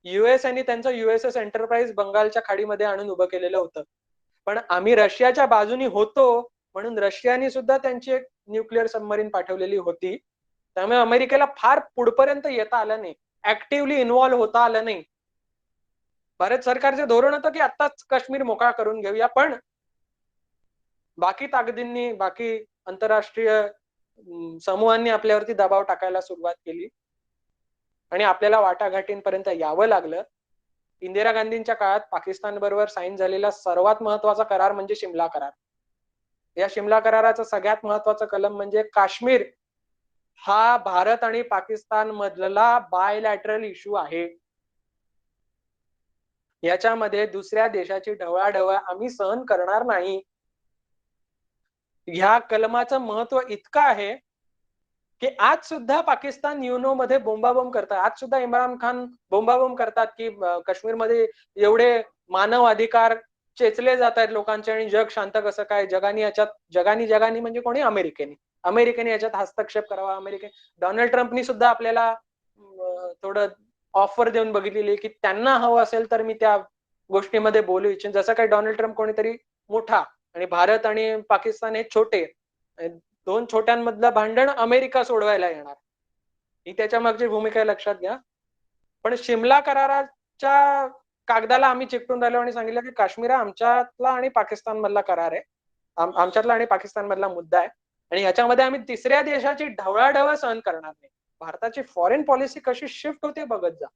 युएस आणि त्यांचं USS एंटरप्राइज बंगालच्या खाडीमध्ये आणून उभं केलेलं होतं. पण आम्ही रशियाच्या बाजूनी होतो म्हणून रशियाने सुद्धा त्यांची एक न्यूक्लिअर सबमरीन पाठवलेली होती. त्यामुळे अमेरिकेला फार पुढपर्यंत येता आलं नाही, ऍक्टिव्हली इन्व्हॉल्व्ह होता आलं नाही. भारत सरकारचे धोरण होतं की आत्ताच काश्मीर मोकळा करून घेऊया. पण बाकी ताकदींनी, बाकी आंतरराष्ट्रीय समूहांनी आपल्यावरती दबाव टाकायला सुरुवात केली आणि आपल्याला वाटाघाटींपर्यंत यावं लागलं. इंदिरा गांधींच्या काळात पाकिस्तान बरोबर साईन झालेला सर्वात महत्वाचा करार म्हणजे शिमला करार. या शिमला कराराचं सगळ्यात महत्वाचं कलम म्हणजे काश्मीर हा भारत आणि पाकिस्तान मधला बायलॅटरल इश्यू आहे. याच्यामध्ये दुसऱ्या देशाची ढवळाढवळ आम्ही सहन करणार नाही. ह्या कलमाचं महत्व इतकं आहे की आज सुद्धा पाकिस्तान युनो मध्ये बोंबाबोंब करतात. आज सुद्धा इम्रान खान बोंबाबोंब करतात की काश्मीरमध्ये एवढे मानव अधिकार चेचले जात आहेत लोकांचे आणि जग शांत कसं काय. जगानी म्हणजे कोणी? अमेरिकेने याच्यात हस्तक्षेप करावा. डोनाल्ड ट्रम्पनी सुद्धा आपल्याला थोडं ऑफर देऊन बघितलेली की त्यांना हवं असेल तर मी त्या गोष्टीमध्ये बोलू इच्छिन. जसं काही डोनाल्ड ट्रम्प कोणीतरी मोठा आणि भारत आणि पाकिस्तान हे छोटे, दोन छोट्यांमधलं भांडण अमेरिका सोडवायला येणार, ही त्याच्या मागची भूमिका लक्षात घ्या. पण शिमला कराराच्या कागदाला आम्ही चिकटून राहिलो आणि सांगितलं की काश्मीर हा आमच्यातला आणि पाकिस्तान मधला करार आहे, आमच्यातला आणि पाकिस्तान मधला मुद्दा आहे आणि ह्याच्यामध्ये आम्ही तिसऱ्या देशाची ढवळाढवळ सहन करणार नाही. भारताची फॉरेन पॉलिसी कशी शिफ्ट होते बघत जा.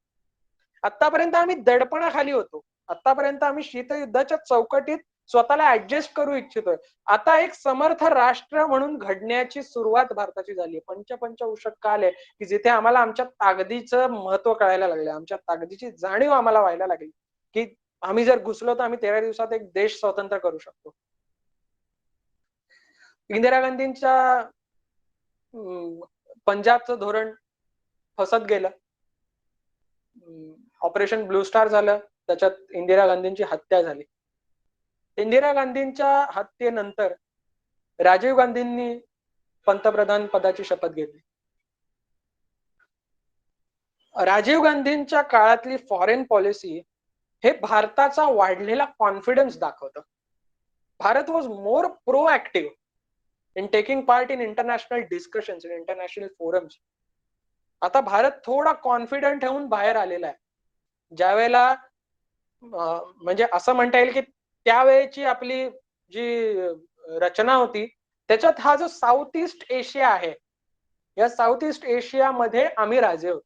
आतापर्यंत आम्ही दडपणाखाली होतो. आतापर्यंत आम्ही शीतयुद्धाच्या चौकटीत स्वतःला ऍडजस्ट करू इच्छितोय. आता एक समर्थ राष्ट्र म्हणून घडण्याची सुरुवात भारताची झाली. पंच उषट काल आहे की जिथे आम्हाला आमच्या ताकदीचं महत्व कळायला लागलं, आमच्या ताकदीची जाणीव आम्हाला व्हायला लागली की आम्ही जर घुसलो तर आम्ही 13 दिवसात एक देश स्वतंत्र करू शकतो. इंदिरा गांधींच्या पंजाबचं धोरण फसत गेलं, ऑपरेशन ब्लू स्टार झालं, त्याच्यात इंदिरा गांधींची हत्या झाली. इंदिरा गांधींच्या हत्येनंतर राजीव गांधींनी पंतप्रधान पदाची शपथ घेतली. राजीव गांधींच्या काळातली फॉरेन पॉलिसी हे भारताचा वाढलेला कॉन्फिडन्स दाखवतं. Bharat was more proactive in taking part in international discussions, in international forums. आता भारत थोडा कॉन्फिडंट होऊन बाहेर आलेला आहे. ज्यावेळेला म्हणजे असं म्हणता येईल की त्यावेळेची आपली जी रचना होती त्याच्यात हा जो साऊथ ईस्ट एशिया आहे, या साऊथ ईस्ट एशियामध्ये आम्ही राजे होतो.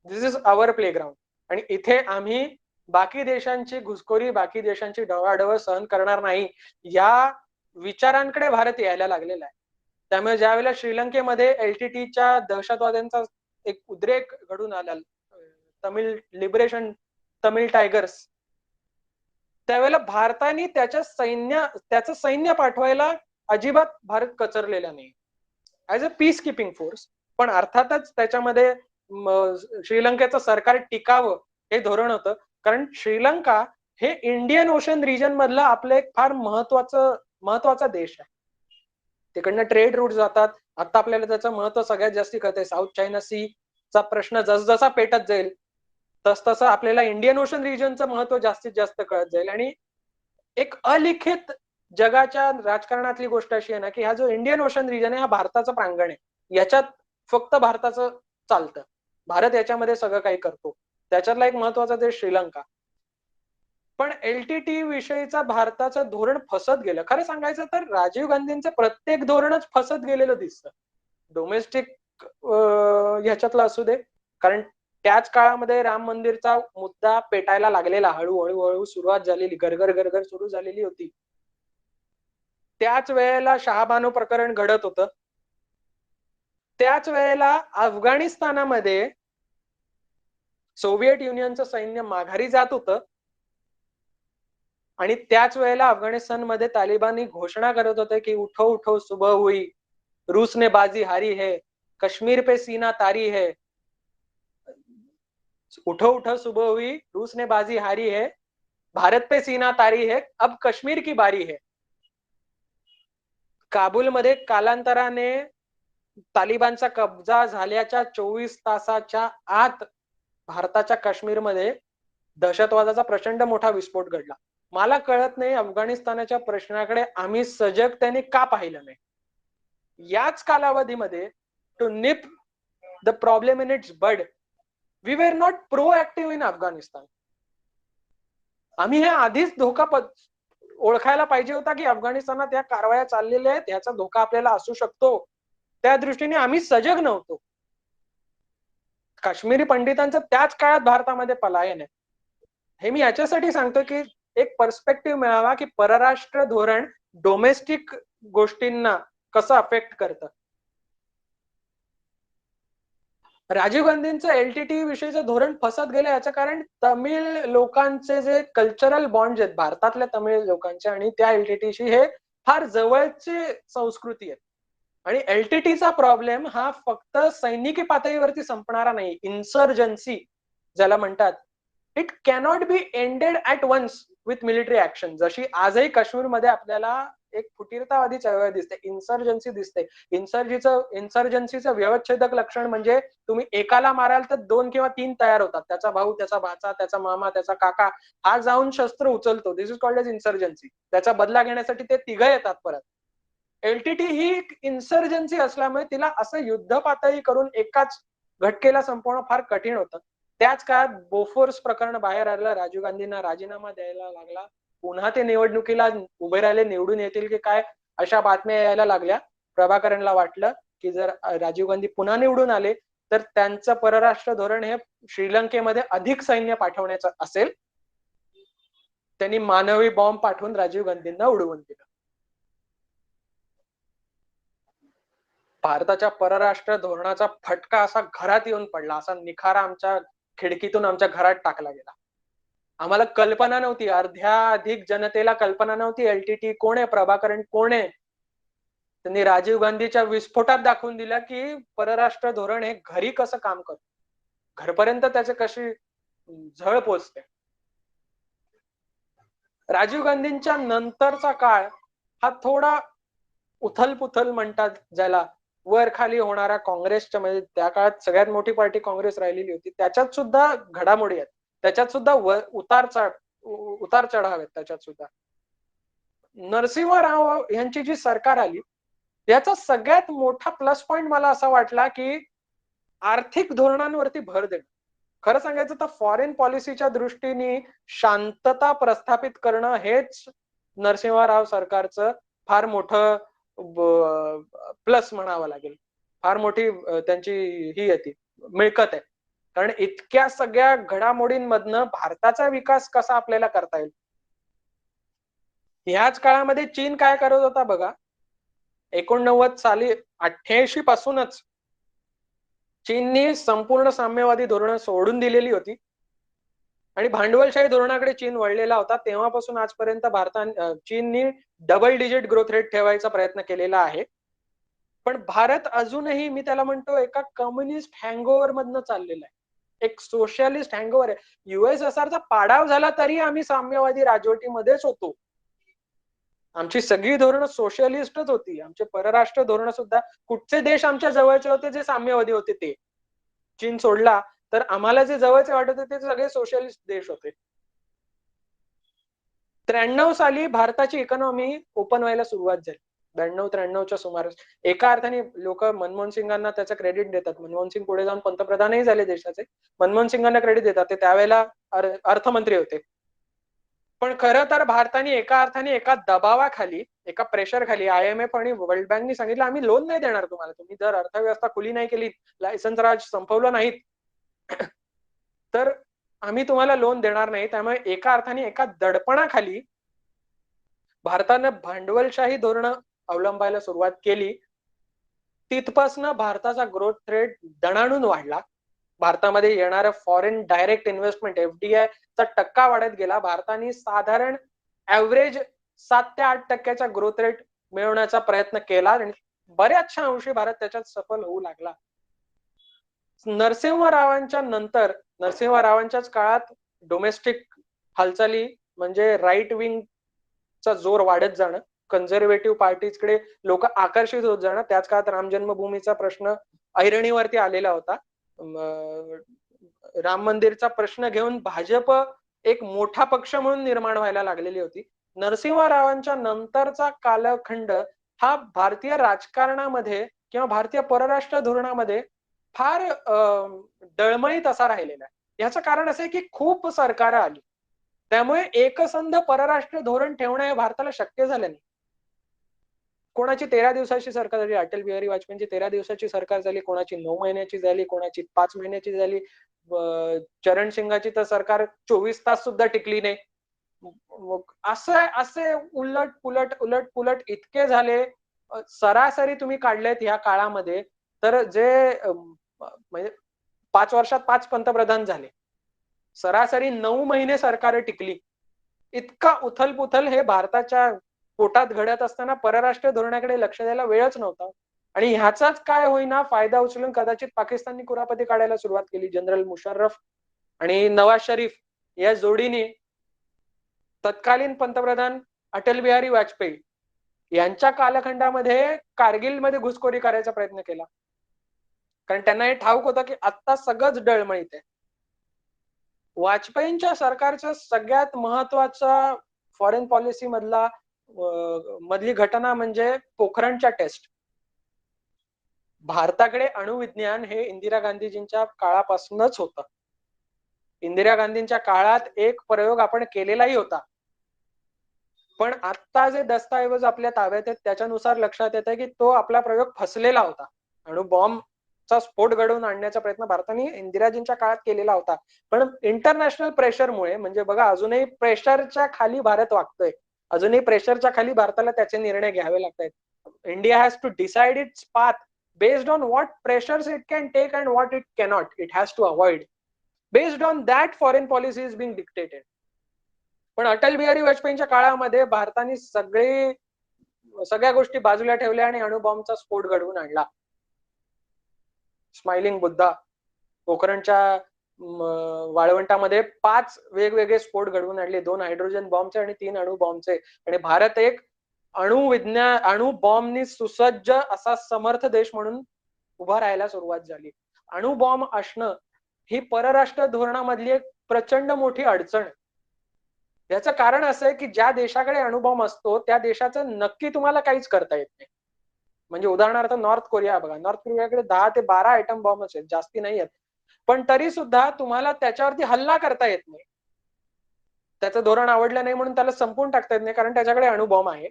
दिस इज अवर प्लेग्राऊंड. आणि इथे आम्ही बाकी देशांची घुसखोरी, बाकी देशांची ढवळाढवळ सहन करणार नाही, या विचारांकडे भारत यायला लागलेला आहे. त्यामुळे ज्यावेळेला श्रीलंकेमध्ये एलटीटीच्या दहशतवाद्यांचा एक उद्रेक घडून आला, तमिळ लिबरेशन, तमिळ टायगर्स, त्यावेळेला भारताने त्याचं सैन्य पाठवायला अजिबात भारत कचरलेला नाही as a peace keeping force. पण अर्थातच त्याच्यामध्ये श्रीलंकेचं सरकार टिकावं हे धोरण होतं, कारण श्रीलंका हे इंडियन ओशन रिजन मधलं आपलं एक फार महत्वाचा देश आहे. तिकडनं ट्रेड रूट जातात. आता आपल्याला त्याचं महत्व सगळ्यात जास्त कळतंय. साऊथ चायना सी चा प्रश्न जसजसा पेटत जाईल तसतसं आपल्याला इंडियन ओशन रिजनचं महत्व जास्तीत जास्त कळत जाईल. आणि एक अलिखित जगाच्या राजकारणातली गोष्ट अशी आहे ना की हा जो इंडियन ओशन रिजन आहे हा भारताचं प्रांगण आहे. याच्यात फक्त भारताचं चालतं, भारत याच्यामध्ये सगळं काही करतो. त्याच्यातला एक महत्वाचा देश श्रीलंका. पण एलटीटी विषयीचा भारताचं धोरण फसत गेलं. खरं सांगायचं तर राजीव गांधींचं प्रत्येक धोरणच फसत गेलेलं दिसतं. डोमेस्टिक ह्याच्यातलं असू दे, कारण त्याच काळामध्ये राम मंदिरचा मुद्दा पेटायला लागलेला, हळूहळू सुरुवात झालेली, गरगर सुरू झालेली होती. त्याच वेळेला शहाबानो प्रकरण घडत होतं. त्याच वेळेला अफगाणिस्तानामध्ये सोव्हिएट युनियनचं सैन्य माघारी जात होतं. आणि त्याच वेळेला अफगाणिस्तानमध्ये तालिबानी घोषणा करत होते की उठो उठो सुबह हुई, रूस ने बाजी हारी है, कश्मीर पे सीना तारी है. उठो उठो सुबह हुई, रूस ने बाजी हारी है, भारत पे सीना तारी है, अब कश्मीर की बारी है. काबूलमध्ये कालांतराने तालिबानचा कब्जा झाल्याच्या 24 तासाच्या आत भारताच्या काश्मीरमध्ये दहशतवादाचा प्रचंड मोठा विस्फोट घडला. मला कळत नाही अफगाणिस्तानाच्या प्रश्नाकडे आम्ही सजगतेने का पाहिलं नाही. याच कालावधीमध्ये to nip the problem in its bud, we were not proactive in Afghanistan. आम्ही हे आधीच धोका ओळखायला पाहिजे होता की अफगाणिस्तानात या कारवाया चाललेल्या आहेत, याचा धोका आपल्याला असू शकतो. त्या दृष्टीने आम्ही सजग नव्हतो. काश्मीरी पंडितांचं त्याच काळात भारतामध्ये पलायन आहे. हे मी याच्यासाठी सांगतो की एक पर्स्पेक्टिव्ह मिळावा की परराष्ट्र धोरण डोमेस्टिक गोष्टींना कसं अफेक्ट करतं. राजीव गांधींचं एलटीटी विषयीचं धोरण फसत गेलं याचं कारण तमिळ लोकांचे जे कल्चरल बॉन्ड आहेत भारतातल्या तमिळ लोकांचे आणि त्या एलटीटीशी हे फार जवळचे संस्कृती आहेत. आणि एलटीटीचा प्रॉब्लेम हा फक्त सैनिकी पातळीवरती संपणारा नाही. इन्सर्जन्सी ज्याला म्हणतात, it cannot be ended at once with military action. जशी आजही काश्मीरमध्ये आपल्याला एक फुटीरतावादी चळवळ दिसते, इन्सर्जन्सी दिसते. इन्सर्जन्सीचं व्यवच्छेदक लक्षण म्हणजे तुम्ही एकाला माराल तर 2 किंवा 3 तयार होतात. त्याचा भाऊ, त्याचा भाचा, त्याचा मामा, त्याचा काका हा जाऊन शस्त्र उचलतो. दिस इज कॉल्ड एज इन्सर्जन्सी. त्याचा बदला घेण्यासाठी ते तिघं येतात परत. एलटीटी ही इन्सर्जन्सी असल्यामुळे तिला असं युद्ध पातळी करून एकाच घटकेला संपवणं फार कठीण होतं. त्याच काळात बोफोर्स प्रकरण बाहेर आलं, राजीव गांधींना राजीनामा द्यायला लागला, पुन्हा ते निवडणुकीला उभे राहिले, निवडून येतील की काय अशा बातम्या यायला लागल्या. प्रभाकरनला वाटलं की जर राजीव गांधी पुन्हा निवडून आले तर त्यांचं परराष्ट्र धोरण हे श्रीलंकेमध्ये अधिक सैन्य पाठवण्याचं असेल. त्यांनी मानवी बॉम्ब पाठवून राजीव गांधींना उडवून दिलं. भारताच्या परराष्ट्र धोरणाचा फटका असा घरात येऊन पडला, असा निखारा आमच्या खिडकीतून आमच्या घरात टाकला गेला. आम्हाला कल्पना नव्हती, अर्ध्या अधिक जनतेला कल्पना नव्हती एलटीटी कोण आहे, प्रभाकरण कोण आहे. त्यांनी राजीव गांधीच्या विस्फोटात दाखवून दिला की परराष्ट्र धोरण हे घरी कसं काम करतं, घरपर्यंत त्याचे कशी झळ पोचते. राजीव गांधींच्या नंतरचा काळ हा थोडा उथलपुथल म्हणतात ज्याला, वर खाली होणारा काँग्रेसच्या, म्हणजे त्या काळात सगळ्यात मोठी पार्टी काँग्रेस राहिलेली होती, त्याच्यात सुद्धा घडामोडी आहेत, त्याच्यात सुद्धा उतार चढाव आहेत त्याच्यात सुद्धा. नरसिंह राव यांची जी सरकार आली याचा सगळ्यात मोठा प्लस पॉइंट मला असा वाटला की आर्थिक धोरणांवरती भर देणं. खरं सांगायचं तर फॉरेन पॉलिसीच्या दृष्टीने शांतता प्रस्थापित करणं हेच नरसिंहराव सरकारचं फार मोठं प्लस म्हणावं लागेल, फार मोठी त्यांची ही येते मिळकत आहे. कारण इतक्या सगळ्या घडामोडींमधनं भारताचा विकास कसा आपल्याला करता येईल. ह्याच काळामध्ये चीन काय करत होता बघा. 89 साली 88 पासूनच चीननी संपूर्ण साम्यवादी धोरणं सोडून दिलेली होती आणि भांडवलशाही धोरणाकडे चीन वळलेला होता. तेव्हापासून आजपर्यंत चीननी डबल डिजिट ग्रोथ रेट ठेवायचा प्रयत्न केलेला आहे. पण भारत अजूनही मी त्याला म्हणतो एका कम्युनिस्ट हँगओव्हर मधनं चाललेला आहे, एक सोशलिस्ट हँगओव्हर आहे. युएसएसआरचा पाडाव झाला तरी आम्ही साम्यवादी राजवटीमध्येच होतो. आमची सगळी धोरणं सोशलिस्टच होती. आमचे परराष्ट्र धोरण सुद्धा, कुठचे देश आमच्या जवळचे होते जे साम्यवादी होते ते, चीन सोडला तर आम्हाला जे जवळचे वाटत होते ते सगळे सोशलिस्ट देश होते. 93 साली भारताची इकॉनॉमी ओपन व्हायला सुरुवात झाली. 92-93च्या सुमारास. एका अर्थाने लोक मनमोहन सिंगांना त्याचं क्रेडिट देतात. मनमोहन सिंग पुढे जाऊन पंतप्रधानही झाले देशाचे. मनमोहन सिंगांना क्रेडिट देतात, ते त्यावेळेला अर्थमंत्री होते. पण खरं तर भारताने एका अर्थाने एका दबावाखाली, एका प्रेशर खाली IMF आणि वर्ल्ड बँकनी सांगितलं आम्ही लोन नाही देणार तुम्हाला, तुम्ही जर अर्थव्यवस्था खुली नाही केली, लायसन्स राज संपवलं नाहीत तर आम्ही तुम्हाला लोन देणार नाही. त्यामुळे एका अर्थाने एका दडपणाखाली भारतानं भांडवलशाही धोरण अवलंबायला सुरुवात केली. तिथपासून भारताचा ग्रोथ रेट दणाणून वाढला. भारतामध्ये येणारं फॉरेन डायरेक्ट इन्व्हेस्टमेंट FDI चा टक्का वाढत गेला. भारताने साधारण ऍव्हरेज 7 ते 8% ग्रोथ रेट मिळवण्याचा प्रयत्न केला आणि बऱ्याचशा अंशी भारत त्याच्यात सफल होऊ लागला. नरसिंहरावांच्या नंतर, नरसिंहरावांच्याच काळात डोमेस्टिक हालचाली म्हणजे राईट विंगचा जोर वाढत जाणं, कन्झर्वेटिव्ह पार्टीजकडे लोक आकर्षित होत जाणं. त्याच काळात राम जन्मभूमीचा प्रश्न ऐरणीवरती आलेला होता. राम मंदिरचा प्रश्न घेऊन भाजप एक मोठा पक्ष म्हणून निर्माण व्हायला लागलेली होती. नरसिंहरावांच्या नंतरचा कालखंड हा भारतीय राजकारणामध्ये किंवा भारतीय परराष्ट्र धोरणामध्ये फार डळमळीत असा राहिलेला आहे. याचं कारण असं आहे की खूप सरकार आली, त्यामुळे एकसंध परराष्ट्र धोरण ठेवणं हे भारताला शक्य झालं नाही. कोणाची 13 दिवसाची सरकार झाली, अटल बिहारी वाजपेयींची 13 दिवसाची सरकार झाली, कोणाची 9 महिन्याची झाली, कोणाची 5 महिन्याची झाली. चरण सिंगाची तर सरकार 24 तास सुद्धा टिकली नाही. असे उलट पुलट इतके झाले. सरासरी तुम्ही काढलेत या काळामध्ये तर जे म्हणजे 5 वर्षात 5 पंतप्रधान झाले, सरासरी 9 महिने सरकार टिकली. इतका उथलपुथल हे भारताच्या पोटात घडत असताना परराष्ट्र धोरणाकडे लक्ष द्यायला वेळच नव्हता. आणि ह्याचाच काय होईना फायदा उचलून कदाचित पाकिस्ताननी कुरापती काढायला सुरुवात केली. जनरल मुशर्रफ आणि नवाज शरीफ या जोडीने तत्कालीन पंतप्रधान अटल बिहारी वाजपेयी यांच्या कालखंडामध्ये कारगिलमध्ये घुसखोरी करायचा प्रयत्न केला. कारण त्यांना हे ठाऊक होतं की आता सगळंच डळमळीत आहे. वाजपेयींच्या सरकारचा सगळ्यात महत्वाचा फॉरेन पॉलिसी मधली घटना म्हणजे पोखरणच्या टेस्ट. भारताकडे अणुविज्ञान हे इंदिरा गांधीजींच्या काळापासूनच होतं. इंदिरा गांधींच्या काळात एक प्रयोग आपण केलेलाही होता, पण आता जे दस्तऐवज आपल्या ताब्यात आहेत त्याच्यानुसार लक्षात येतं की तो आपला प्रयोग फसलेला होता. अणुबॉम्ब चा स्फोट घडवून आणण्याचा प्रयत्न भारताने इंदिराजींच्या काळात केलेला होता. पण इंटरनॅशनल प्रेशरमुळे, म्हणजे बघा अजूनही प्रेशरच्या खाली भारत वागतोय, अजूनही प्रेशरच्या खाली भारताला त्याचे निर्णय घ्यावे लागतात. India has to decide its path based on what pressures it can take and what it cannot, it has to avoid. Based on that foreign policy is being dictated. पण अटल बिहारी वाजपेयींच्या काळामध्ये भारताने सगळ्या गोष्टी बाजूला ठेवल्या आणि अणुबॉम्बचा स्फोट घडवून आणला. स्माइलिंग बुद्धा, पोखरणच्या वाळवंटामध्ये 5 वेगवेगळे स्फोट घडवून आणले, 2 हायड्रोजन बॉम्बचे आणि 3 अणु बॉम्बचे. आणि भारत एक अणु बॉम्बनी सुसज्ज असा समर्थ देश म्हणून उभा राहायला सुरुवात झाली. अणु बॉम्ब असणं ही परराष्ट्र धोरणामधली एक प्रचंड मोठी अडचण. याचं कारण असं आहे की ज्या देशाकडे अणुबॉम्ब असतो त्या देशाचं नक्की तुम्हाला काहीच करता येत नाही. म्हणजे उदाहरणार्थ नॉर्थ कोरिया बघा, नॉर्थ कोरियाकडे 10 ते 12 आयटम बॉम्ब आहेत, जास्ती नाही आहेत, पण तरी सुद्धा तुम्हाला त्याच्यावरती हल्ला करता येत नाही. त्याचं धोरण आवडलं नाही म्हणून त्याला संपून टाकता येत नाही, कारण त्याच्याकडे अणुबॉम्ब आहे.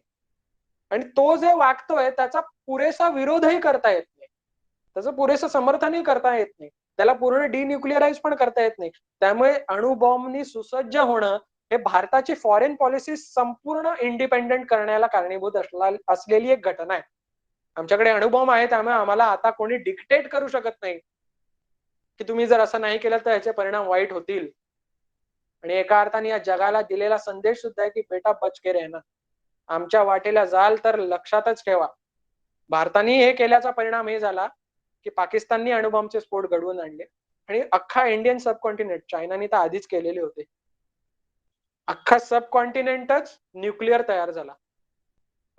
आणि तो जे वागतोय त्याचा पुरेसा विरोधही करता येत नाही, त्याचं पुरेसं समर्थनही करता येत नाही, त्याला पूर्ण डिन्यूक्लिअराइज पण करता येत नाही. त्यामुळे अणुबॉम्बनी सुसज्ज होणं हे भारताची फॉरेन पॉलिसी संपूर्ण इंडिपेंडेंट करण्याला कारणीभूत असलेली एक घटना आहे. आमच्याकडे अणुबॉम्ब आहे, त्यामुळे आम्हाला आता कोणी डिक्टेट करू शकत नाही की तुम्ही जर असं नाही केलं तर याचे परिणाम वाईट होतील. आणि एका अर्थाने या जगाला दिलेला संदेश सुद्धा आहे की बेटा बच के रहना, आमच्या वाटेला जाल तर लक्षातच ठेवा. भारताने हे केल्याचा परिणाम हे झाला की पाकिस्ताननी अणुबॉम्बचे स्फोट घडवून आणले आणि अख्खा इंडियन सब कॉन्टिनेंट, चायनाने तर आधीच केलेले होते, अख्खा सब कॉन्टिनेंटच न्यूक्लिअर तयार झाला.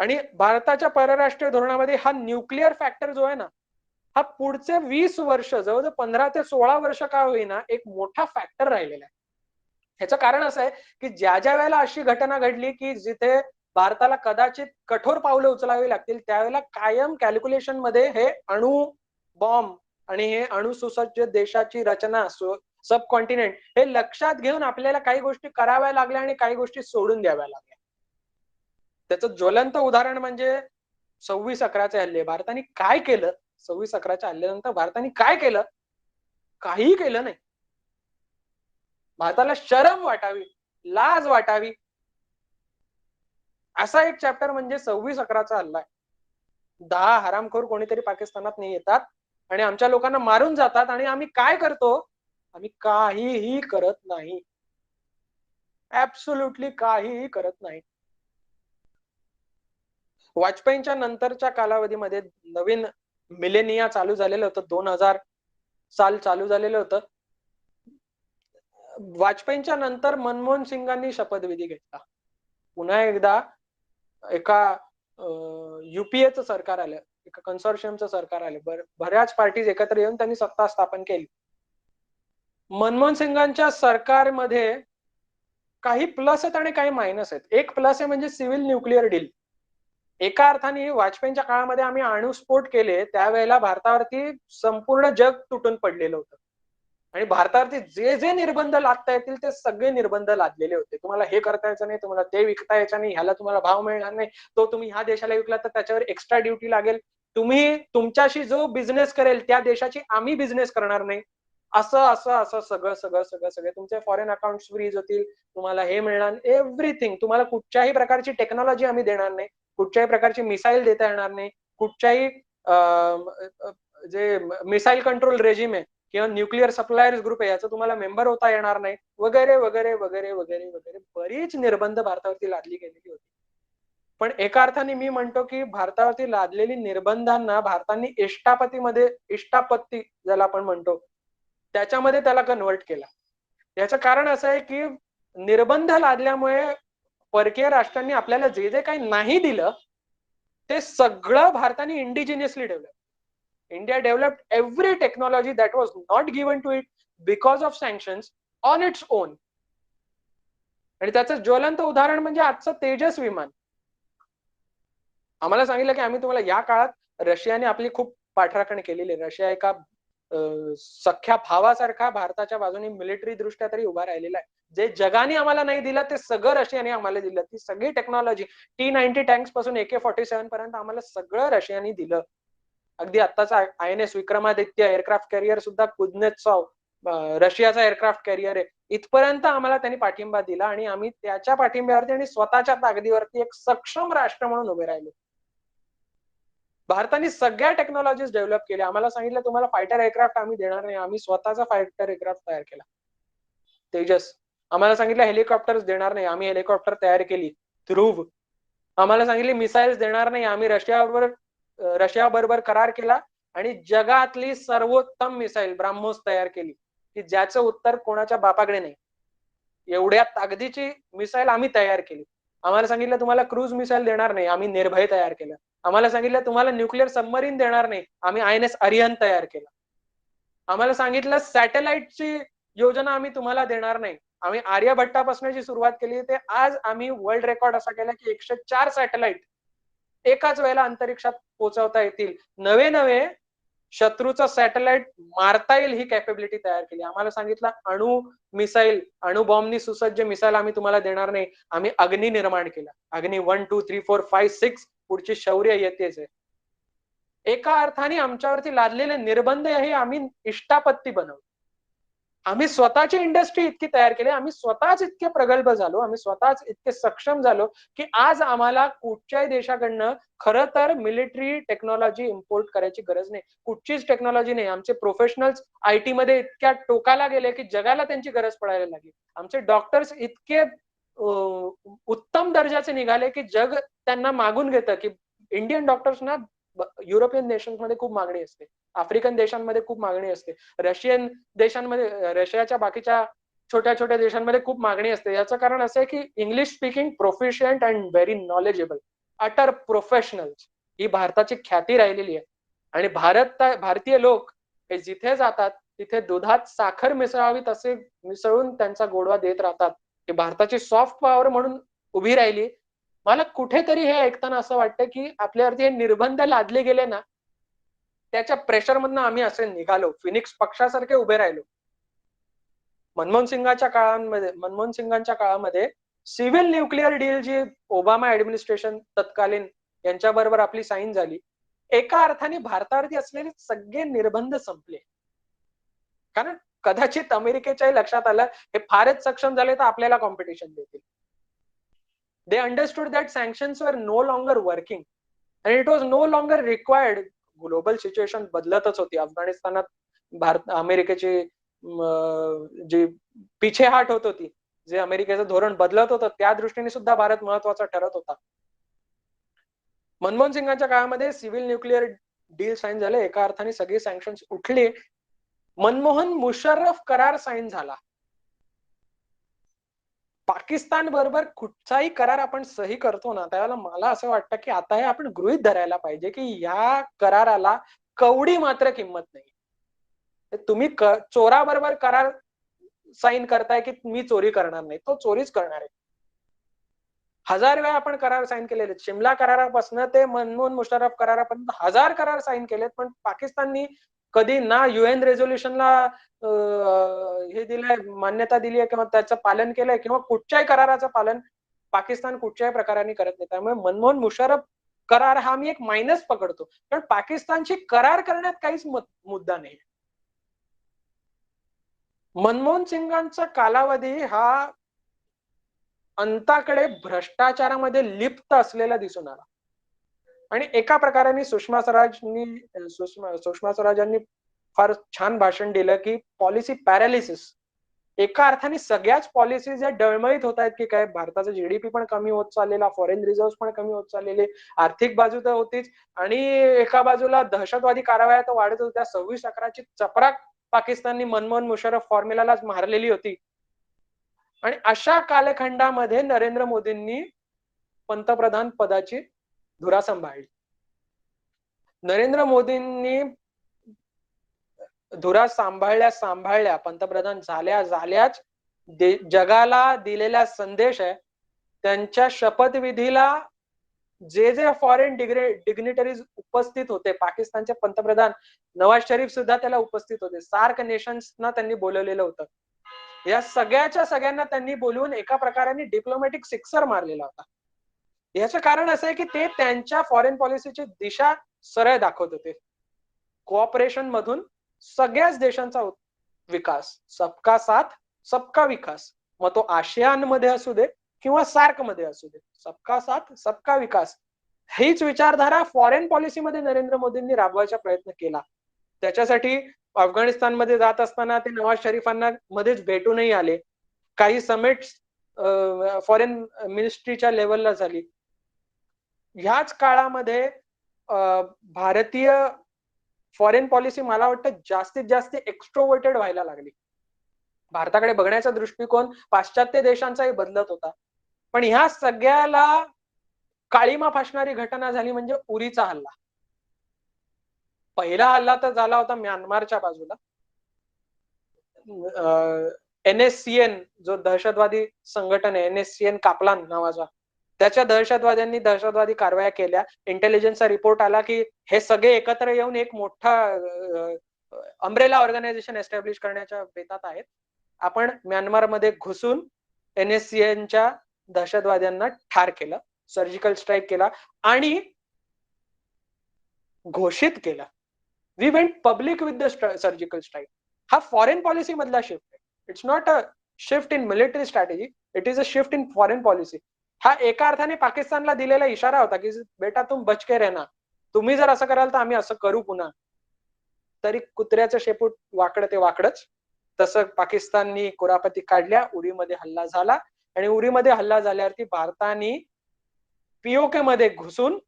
आणि भारताच्या परराष्ट्रीय धोरणामध्ये हा न्यूक्लिअर फॅक्टर जो आहे ना, हा पुढचे 20 वर्ष, जवळजवळ 15 ते 16 वर्ष का होईना एक मोठा फॅक्टर राहिलेला आहे. ह्याचं कारण असं आहे की ज्या ज्या वेळेला अशी घटना घडली की जिथे भारताला कदाचित कठोर पावलं उचलावी लागतील, त्यावेळेला कायम कॅल्क्युलेशन मध्ये हे अणु बॉम्ब आणि हे अणुसुसज्ज देशाची रचना, सब कॉन्टिनेंट, हे लक्षात घेऊन आपल्याला काही गोष्टी कराव्या लागल्या आणि काही गोष्टी सोडून द्याव्या लागल्या. त्याचं ज्वलंत उदाहरण म्हणजे 26/11चे हल्ले. भारताने काय केलं? 26/11च्या हल्ल्यानंतर भारताने काय केलं? काहीही केलं नाही. भारताला शरम वाटावी, लाज वाटावी, असा एक चॅप्टर म्हणजे 26/11चा हल्ला आहे. 10 हरामखोर कोणीतरी पाकिस्तानात नाही येतात आणि आमच्या लोकांना मारून जातात आणि आम्ही काय करतो? आम्ही काहीही करत नाही, ऍब्सोल्युटली काहीही करत नाही. वाजपेयींच्या नंतरच्या कालावधीमध्ये नवीन मिलेनिया चालू झालेलं होतं, 2000 साल चालू झालेलं होतं. वाजपेयींच्या नंतर मनमोहन सिंगांनी शपथविधी घेतला. पुन्हा एकदा एका युपीएचं सरकार आलं, एका कन्सोर्शियमचं सरकार आलं, बऱ्याच पार्टीज एकत्र येऊन त्यांनी सत्ता स्थापन केली. मनमोहन सिंगांच्या सरकारमध्ये काही प्लस आहेत आणि काही मायनस आहेत. एक प्लस आहे म्हणजे सिव्हिल न्यूक्लिअर डील. एका अर्थाने वाजपेयींच्या काळामध्ये आम्ही अणुस्फोट केले त्यावेळेला भारतावरती संपूर्ण जग तुटून पडलेलं होतं आणि भारतावरती जे जे निर्बंध लादता येतील ते सगळे निर्बंध लादलेले होते. तुम्हाला हे करता यायचं नाही, तुम्हाला ते विकता यायचं नाही, ह्याला तुम्हाला भाव मिळणार नाही, तो तुम्ही ह्या देशाला विकला तर त्याच्यावर एक्स्ट्रा ड्युटी लागेल, तुम्ही तुमच्याशी जो बिझनेस करेल त्या देशाची आम्ही बिझनेस करणार नाही, असं असं असं सगळं सगळं सगळं सगळे तुमचे फॉरेन अकाउंट फ्रीज होतील, तुम्हाला हे मिळणार, एव्हरीथिंग. तुम्हाला कुठच्याही प्रकारची टेक्नॉलॉजी आम्ही देणार नाही, कुठच्याही प्रकारची मिसाईल देता येणार नाही, कुठच्याही जे मिसाईल कंट्रोल रेजिम आहे किंवा न्यूक्लिअर सप्लायर्स ग्रुप आहे याचं तुम्हाला मेंबर होता येणार नाही, वगैरे वगैरे वगैरे वगैरे वगैरे बरीच निर्बंध भारतावरती लादली गेलेली होती. पण एका अर्थाने मी म्हणतो की भारतावरती लादलेली निर्बंधांना भारताने इष्टापत्ती ज्याला आपण म्हणतो त्याच्यामध्ये त्याला कन्वर्ट केला. याचं कारण असं आहे की निर्बंध लादल्यामुळे परकीय राष्ट्रांनी आपल्याला जे जे काही नाही दिलं ते सगळं भारताने indigenously develop. India developed every technology that was not given to it because of sanctions on its own. आणि त्याचं ज्वलंत उदाहरण म्हणजे आजचं तेजस विमान. आम्हाला सांगितलं की आम्ही तुम्हाला या काळात रशियाने आपली खूप पाठराखण केलेली आहे. रशिया एका सख्या भावासारखा भारताच्या बाजूने मिलिटरी दृष्ट्या तरी उभा राहिलेला आहे. जे जगाने आम्हाला नाही दिलं ते सगळं रशियाने आम्हाला दिलं. ती सगळी टेक्नॉलॉजी T-90 टँक्स पासून AK-47 पर्यंत आम्हाला सगळं रशियाने दिलं. अगदी आत्ताचा INS विक्रमादित्य एअरक्राफ्ट कॅरियर सुद्धा कुझनेत्सॉव रशियाचा एअरक्राफ्ट कॅरियर आहे, इथपर्यंत आम्हाला त्यांनी पाठिंबा दिला आणि आम्ही त्याच्या पाठिंब्यावरती आणि स्वतःच्या ताकदीवरती एक सक्षम राष्ट्र म्हणून उभे राहिलो. भारताने सगळ्या टेक्नॉलॉजीज डेव्हलप केल्या. आम्हाला सांगितलं तुम्हाला फायटर एअरक्राफ्ट आम्ही देणार नाही, आम्ही स्वतःचा फायटर एअरक्राफ्ट तयार केला, तेजस. आम्हाला सांगितलं हेलिकॉप्टर्स देणार नाही, आम्ही हेलिकॉप्टर तयार केली, ध्रुव. आम्हाला सांगितले मिसाईल्स देणार नाही, आम्ही रशियाबरोबर करार केला आणि जगातली सर्वोत्तम मिसाईल ब्राह्मोस तयार केली, की ज्याचं उत्तर कोणाच्या बापाकडे नाही. एवढ्या ताकदीची मिसाईल आम्ही तयार केली. आम्हाला सांगितलं तुम्हाला क्रूज मिसाईल देणार नाही, आम्ही निर्भय तयार केलं. आम्हाला सांगितलं तुम्हाला न्यूक्लिअर सबमरीन देणार नाही, आम्ही INS अरिहंत तयार केला. आम्हाला सांगितलं सॅटेलाइटची योजना आम्ही तुम्हाला देणार नाही, आम्ही आर्यभट्टापासून सुरुवात केली. ते आज आम्ही वर्ल्ड रेकॉर्ड असा केला की 104 सॅटेलाइट एकाच वेळेला अंतरिक्षात पोहोचवता येतील. नवे नवे शत्रूचा सॅटेलाइट मारता येईल ही कॅपेबिलिटी तयार केली. आम्हाला सांगितलं अणु मिसाईल, अणुबॉम्बनी सुसज्ज मिसाईल आम्ही तुम्हाला देणार नाही, आम्ही अग्नी निर्माण केला. अग्नी 1 2 3 4 5 6 पुढची शौर्य येतेच आहे. एका अर्थाने आमच्यावरती लादलेले निर्बंध हे आम्ही इष्टापत्ती बनवले. आम्ही स्वतःची इंडस्ट्री इतकी तयार केली, आम्ही स्वतःच इतके प्रगल्भ झालो, आम्ही स्वतःच इतके सक्षम झालो की आज आम्हाला कुठच्याही देशाकडनं खरं तर मिलिटरी टेक्नॉलॉजी इम्पोर्ट करायची गरज नाही. कुठचीच टेक्नॉलॉजी नाही. आमचे प्रोफेशनल्स IT मध्ये इतक्या टोकाला गेले की जगाला त्यांची गरज पडायला लागली. आमचे डॉक्टर्स इतके उत्तम दर्जाचे निघाले की जग त्यांना मागून घेतं की इंडियन डॉक्टर्सना युरोपियन देशांमध्ये खूप मागणी असते, आफ्रिकन देशांमध्ये खूप मागणी असते, रशियन देशांमध्ये, रशियाच्या बाकीच्या छोट्या छोट्या देशांमध्ये खूप मागणी असते. याचं कारण असं आहे की English speaking proficient and very knowledgeable utter professionals ही भारताची ख्याती राहिलेली आहे. आणि भारतीय लोक हे जिथे जातात तिथे दुधात साखर मिसळावी तसे मिसळून त्यांचा गोडवा देत राहतात. ही भारताची सॉफ्ट पॉवर म्हणून उभी राहिली. मला कुठेतरी हे ऐकताना असं वाटतं की आपल्यावरती हे निर्बंध लादले गेले ना, त्याच्या प्रेशर मधनं आम्ही असे निघालो, फिनिक्स पक्षासारखे उभे राहिलो. मनमोहन सिंगांच्या काळामध्ये सिव्हिल न्यूक्लिअर डील जी ओबामा ऍडमिनिस्ट्रेशन तत्कालीन यांच्याबरोबर आपली साईन झाली, एका अर्थाने भारतावरती असलेले सगळे निर्बंध संपले. कारण कदाचित अमेरिकेच्याही लक्षात आलं हे फारच सक्षम झाले तर आपल्याला कॉम्पिटिशन देतील. They understood that sanctions were no longer working and it was no longer required. Global situation बदलतच होती. अफगाणिस्तानात अमेरिकेची जी पिछेहाट होत होती, जे अमेरिकेचं धोरण बदलत होतं, त्या दृष्टीने सुद्धा भारत महत्वाचा ठरत होता. मनमोहन सिंगांच्या काळामध्ये सिव्हिल न्यूक्लिअर डील साईन झाले, एका अर्थाने सगळे सँक्शन्स उठले. मनमोहन मुशर्रफ करार साईन झाला. पाकिस्तान बरोबर कुठचाही करार आपण सही करतो ना, त्यावेळेला मला असं वाटतं की आता हे आपण गृहीत धरायला पाहिजे की या कराराला कवडी मात्र किंमत नाही. तुम्ही चोराबरोबर करार साईन करताय की मी चोरी करणार नाही, तो चोरीच करणार आहे. 1000 वेळा आपण करार साईन केलेले, शिमला करारापासून ते मनमोहन मुशर्रफ करारापर्यंत 1000 करार साईन केलेत, पण पाकिस्ताननी कधी ना UN रेझोल्युशनला हे दिलंय, मान्यता दिली आहे किंवा त्याचं पालन केलंय, किंवा कुठच्याही कराराचं पालन पाकिस्तान कुठच्याही प्रकाराने करत नाही. त्यामुळे मनमोहन मुशर्रफ करार हा मी एक मायनस पकडतो, कारण पाकिस्तानशी करार करण्यात काहीच मुद्दा नाही. मनमोहन सिंगांचा कालावधी हा अंताकडे भ्रष्टाचारामध्ये लिप्त असलेला दिसून आला. आणि एका प्रकाराने सुषमा स्वराजांनी फार छान भाषण दिलं की पॉलिसी पॅरालिसिस. एका अर्थाने सगळ्याच पॉलिसीज या डळमळीत होत आहेत की काय, भारताचा GDP पण कमी होत चाललेला, फॉरेन रिझर्व्ह पण कमी होत चाललेले, आर्थिक बाजू तर होतीच, आणि एका बाजूला दहशतवादी कारवाया तर वाढत होत्या. 26/11ची चपराक पाकिस्ताननी मनमोहन मुशर्रफ फॉर्म्युलालाच मारलेली होती. आणि अशा कालखंडामध्ये नरेंद्र मोदींनी पंतप्रधान पदाची धुरा सांभाळली. नरेंद्र मोदींनी धुरा सांभाळल्या पंतप्रधान झाल्याच जगाला दिलेला संदेश आहे. त्यांच्या शपथविधीला जे फॉरेन डिग्निटरीज उपस्थित होते, पाकिस्तानचे पंतप्रधान नवाज शरीफ सुद्धा त्याला उपस्थित होते, सार्क नेशन्सना त्यांनी बोलवलेलं होतं. या सगळ्यांना त्यांनी बोलवून एका प्रकाराने डिप्लोमॅटिक सिक्सर मारलेला होता. याचं कारण असं आहे की ते त्यांच्या फॉरेन पॉलिसीची दिशा सरळ दाखवत होते. कोऑपरेशन मधून सगळ्याच देशांचा विकास, सबका साथ सबका विकास, मग तो आशियान मध्ये असू दे किंवा सार्क मध्ये असू दे, सबका साथ सबका विकास, हीच विचारधारा फॉरेन पॉलिसीमध्ये नरेंद्र मोदींनी राबवायचा प्रयत्न केला. त्याच्यासाठी अफगाणिस्तानमध्ये जात असताना ते नवाज शरीफांना मध्येच भेटूनही आले. काही समिट्स फॉरेन मिनिस्ट्रीच्या लेवलला झाली. ह्याच काळामध्ये भारतीय फॉरेन पॉलिसी मला वाटतं जास्तीत जास्त एक्स्ट्रोवर्टेड व्हायला लागली. भारताकडे बघण्याचा दृष्टिकोन पाश्चात्य देशांचाही बदलत होता. पण ह्या सगळ्याला काळीमा फासणारी घटना झाली म्हणजे उरीचा हल्ला. पहिला हल्ला तर झाला होता म्यानमारच्या बाजूला. NSCN जो दहशतवादी संघटन आहे, NSCN कापलान नावाचा, त्याच्या दहशतवाद्यांनी दहशतवादी कारवाया केल्या. इंटेलिजन्सचा रिपोर्ट आला की हे सगळे एकत्र येऊन एक मोठा अम्ब्रेला ऑर्गनायझेशन एस्टॅब्लिश करण्याच्या बेतात आहेत. आपण म्यानमारमध्ये घुसून NSCNच्या दहशतवाद्यांना ठार केलं, सर्जिकल स्ट्राईक केला आणि घोषित केला, we went public with the surgical strike. हा फॉरेन पॉलिसी मधला शिफ्ट आहे. It's not a shift in military strategy, it is a shift in foreign policy. हा एका अर्थाने पाकिस्तानला दिलेला इशारा होता की बेटा तुम बचके रहना, तुम्ही जर असं कराल तर आम्ही असं करू पुन्हा. तरी कुत्र्याचं शेपूट वाकडं ते वाकडच. तसं पाकिस्ताननी कुरापती काढल्या, उरीमध्ये हल्ला झाला आणि उरीमध्ये हल्ला झाल्यावरती भारताने POK मध्ये घुसून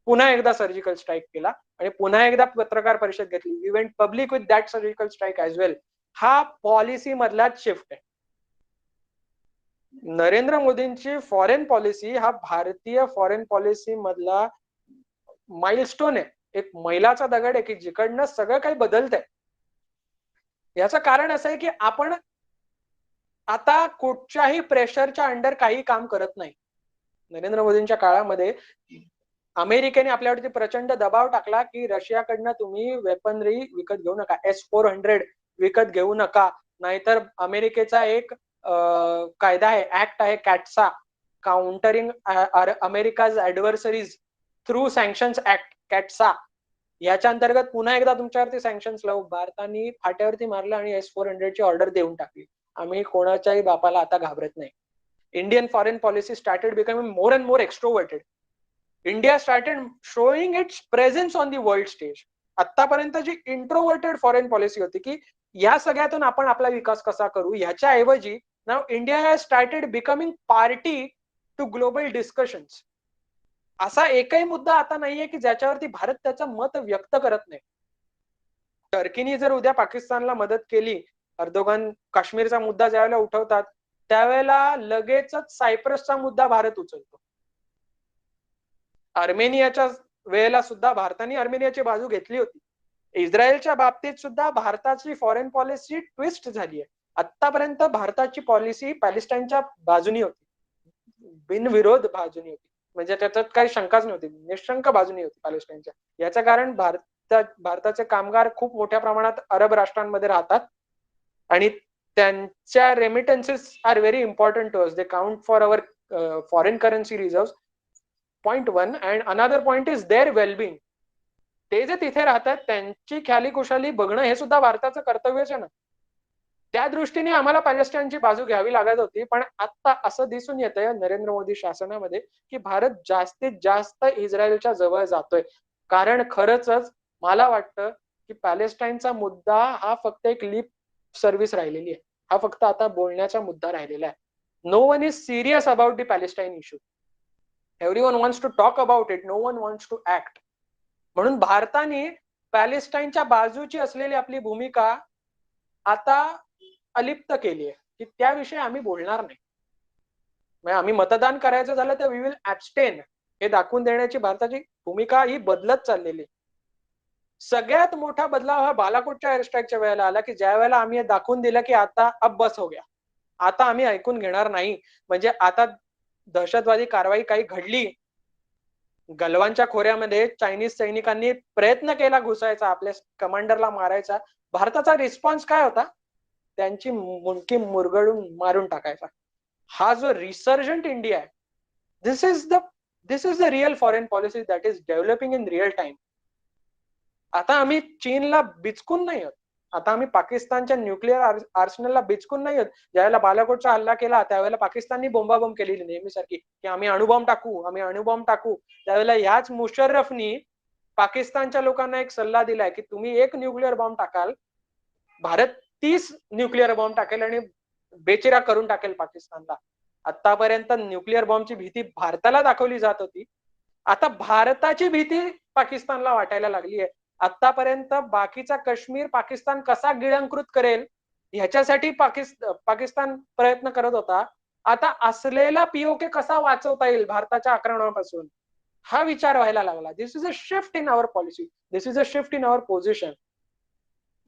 पुन्हा एकदा सर्जिकल स्ट्राईक केला आणि पुन्हा एकदा पत्रकार परिषद घेतली. We went public with that surgical strike as well. हा पॉलिसी मधलाच शिफ्ट आहे. नरेंद्र मोदींची फॉरेन पॉलिसी हा भारतीय फॉरेन पॉलिसी मधला माइलस्टोन आहे, एक मैलाचा दगड आहे की जिकडनं सगळं काही बदलतंय. याचं कारण असं आहे की आपण आता कुठच्याही प्रेशरच्या अंडर काही काम करत नाही. नरेंद्र मोदींच्या काळामध्ये अमेरिकेने आपल्यावरती प्रचंड दबाव टाकला की रशियाकडनं तुम्ही वेपनरी विकत घेऊ नका, S-400 विकत घेऊ नका, नाहीतर अमेरिकेचा एक कायदा आहे, ऍक्ट आहे CAATSA, countering America's adversaries through sanctions act, CAATSA. याच्या अंतर्गत पुन्हा एकदा तुमच्यावरती सँक्शन्स लावू. भारताने फाट्यावरती मारलं आणि S-400 ची ऑर्डर देऊन टाकली. आम्ही कोणाच्याही बापाला आता घाबरत नाही. Indian foreign policy started becoming more and more एक्स्ट्रोवर्टेड. India started showing it's presence on the world stage. आतापर्यंत जी इंट्रोवर्टेड फॉरेन पॉलिसी होती की या सगळ्यातून आपण आपला विकास कसा करू, ह्याच्या ऐवजी now India has started becoming party to global discussions. असा एकही मुद्दा आता नाहीये की ज्याच्यावरती भारत त्याचं मत व्यक्त करत नाही. टर्कीने जर उद्या पाकिस्तानला मदत केली, अर्दोगन काश्मीरचा मुद्दा ज्यावेळेला उठवतात त्यावेळेला लगेचच सायप्रसचा मुद्दा भारत उचलतो. अर्मेनियाच्या वेळेला सुद्धा भारताने अर्मेनियाची बाजू घेतली होती. इस्रायलच्या बाबतीत सुद्धा भारताची फॉरेन पॉलिसी ट्विस्ट झाली आहे. आतापर्यंत भारताची पॉलिसी पॅलेस्टाईनच्या बाजूनी होती, बिनविरोध बाजूनी होती, म्हणजे त्याच्यात काही शंकाच नव्हती, निशंक बाजूनी होती पॅलेस्टाईनच्या. याचं कारण भारताचे कामगार खूप मोठ्या प्रमाणात अरब राष्ट्रांमध्ये राहतात आणि त्यांच्या remittances are very important to us. They count for our foreign currency reserve. Point one. And another point is their wellbeing. ते जे तिथे राहतात त्यांची ख्याली खुशाली बघणं हे सुद्धा भारताचं कर्तव्यच आहे ना. त्या दृष्टीने आम्हाला पॅलेस्टाईनची बाजू घ्यावी लागत होती. पण आता असं दिसून येतंय नरेंद्र मोदी शासनामध्ये की भारत जास्तीत जास्त इस्रायलच्या जवळ जातोय. कारण खरंच मला वाटतं की पॅलेस्टाईनचा मुद्दा हा फक्त एक लिप सर्व्हिस राहिलेली आहे. हा फक्त आता बोलण्याचा मुद्दा राहिलेला आहे. No one is serious about the Palestine issue. Everyone wants to talk about it, no one wants to act. म्हणून भारताने पॅलेस्टाईनच्या बाजूची असलेली आपली भूमिका आता अलिप्त केली आहे की त्याविषयी आम्ही बोलणार नाही. म्हणजे आम्ही मतदान करायचं झालं तर वी विल ऍब्स्टेन हे दाखवून देण्याची भारताची भूमिका ही बदलत चाललेली. सगळ्यात मोठा बदलाव हा बालाकोटच्या एअर स्ट्राईकच्या वेळेला आला की ज्या वेळेला आम्ही दाखवून दिलं की आता अब बस हो गया, आता आम्ही ऐकून घेणार नाही. म्हणजे आता दहशतवादी कारवाई काही घडली, गलवानच्या खोऱ्यामध्ये चायनीज सैनिकांनी प्रयत्न केला घुसायचा, आपल्या कमांडरला मारायचा, भारताचा रिस्पॉन्स काय होता? त्यांची मुंडकी मुरगळून मारून टाकायचा. हा जो रिसर्जंट इंडिया आहे, this is the real foreign policy that is developing in real time. आता आम्ही चीनला बिचकून नाही आहोत, आता आम्ही पाकिस्तानच्या न्यूक्लिअर आर्सेनलला बिचकून नाही आहोत. ज्यावेळेला बालाकोटचा हल्ला केला त्यावेळेला पाकिस्ताननी बोंबाबोंब केलेली नेहमीसारखी, की आम्ही अणुबॉम्ब टाकू, आम्ही अणुबॉम्ब टाकू. त्यावेळेला याच मुशर्रफनी पाकिस्तानच्या लोकांना एक सल्ला दिलाय की तुम्ही एक न्यूक्लिअर बॉम्ब टाकाल, भारत 30 न्यूक्लिअर बॉम्ब टाकेल आणि बेचिरा करून टाकेल पाकिस्तानला. आतापर्यंत न्यूक्लिअर बॉम्बची भीती भारताला दाखवली जात होती, आता भारताची भीती पाकिस्तानला वाटायला लागली आहे. आतापर्यंत बाकीचा काश्मीर पाकिस्तान कसा गिळंकृत करेल ह्याच्यासाठी पाकिस्तान प्रयत्न करत होता. आता असलेला पीओके कसा वाचवता येईल भारताच्या आक्रमणापासून हा विचार व्हायला लागला. This is a shift in our policy, this is a shift in our position.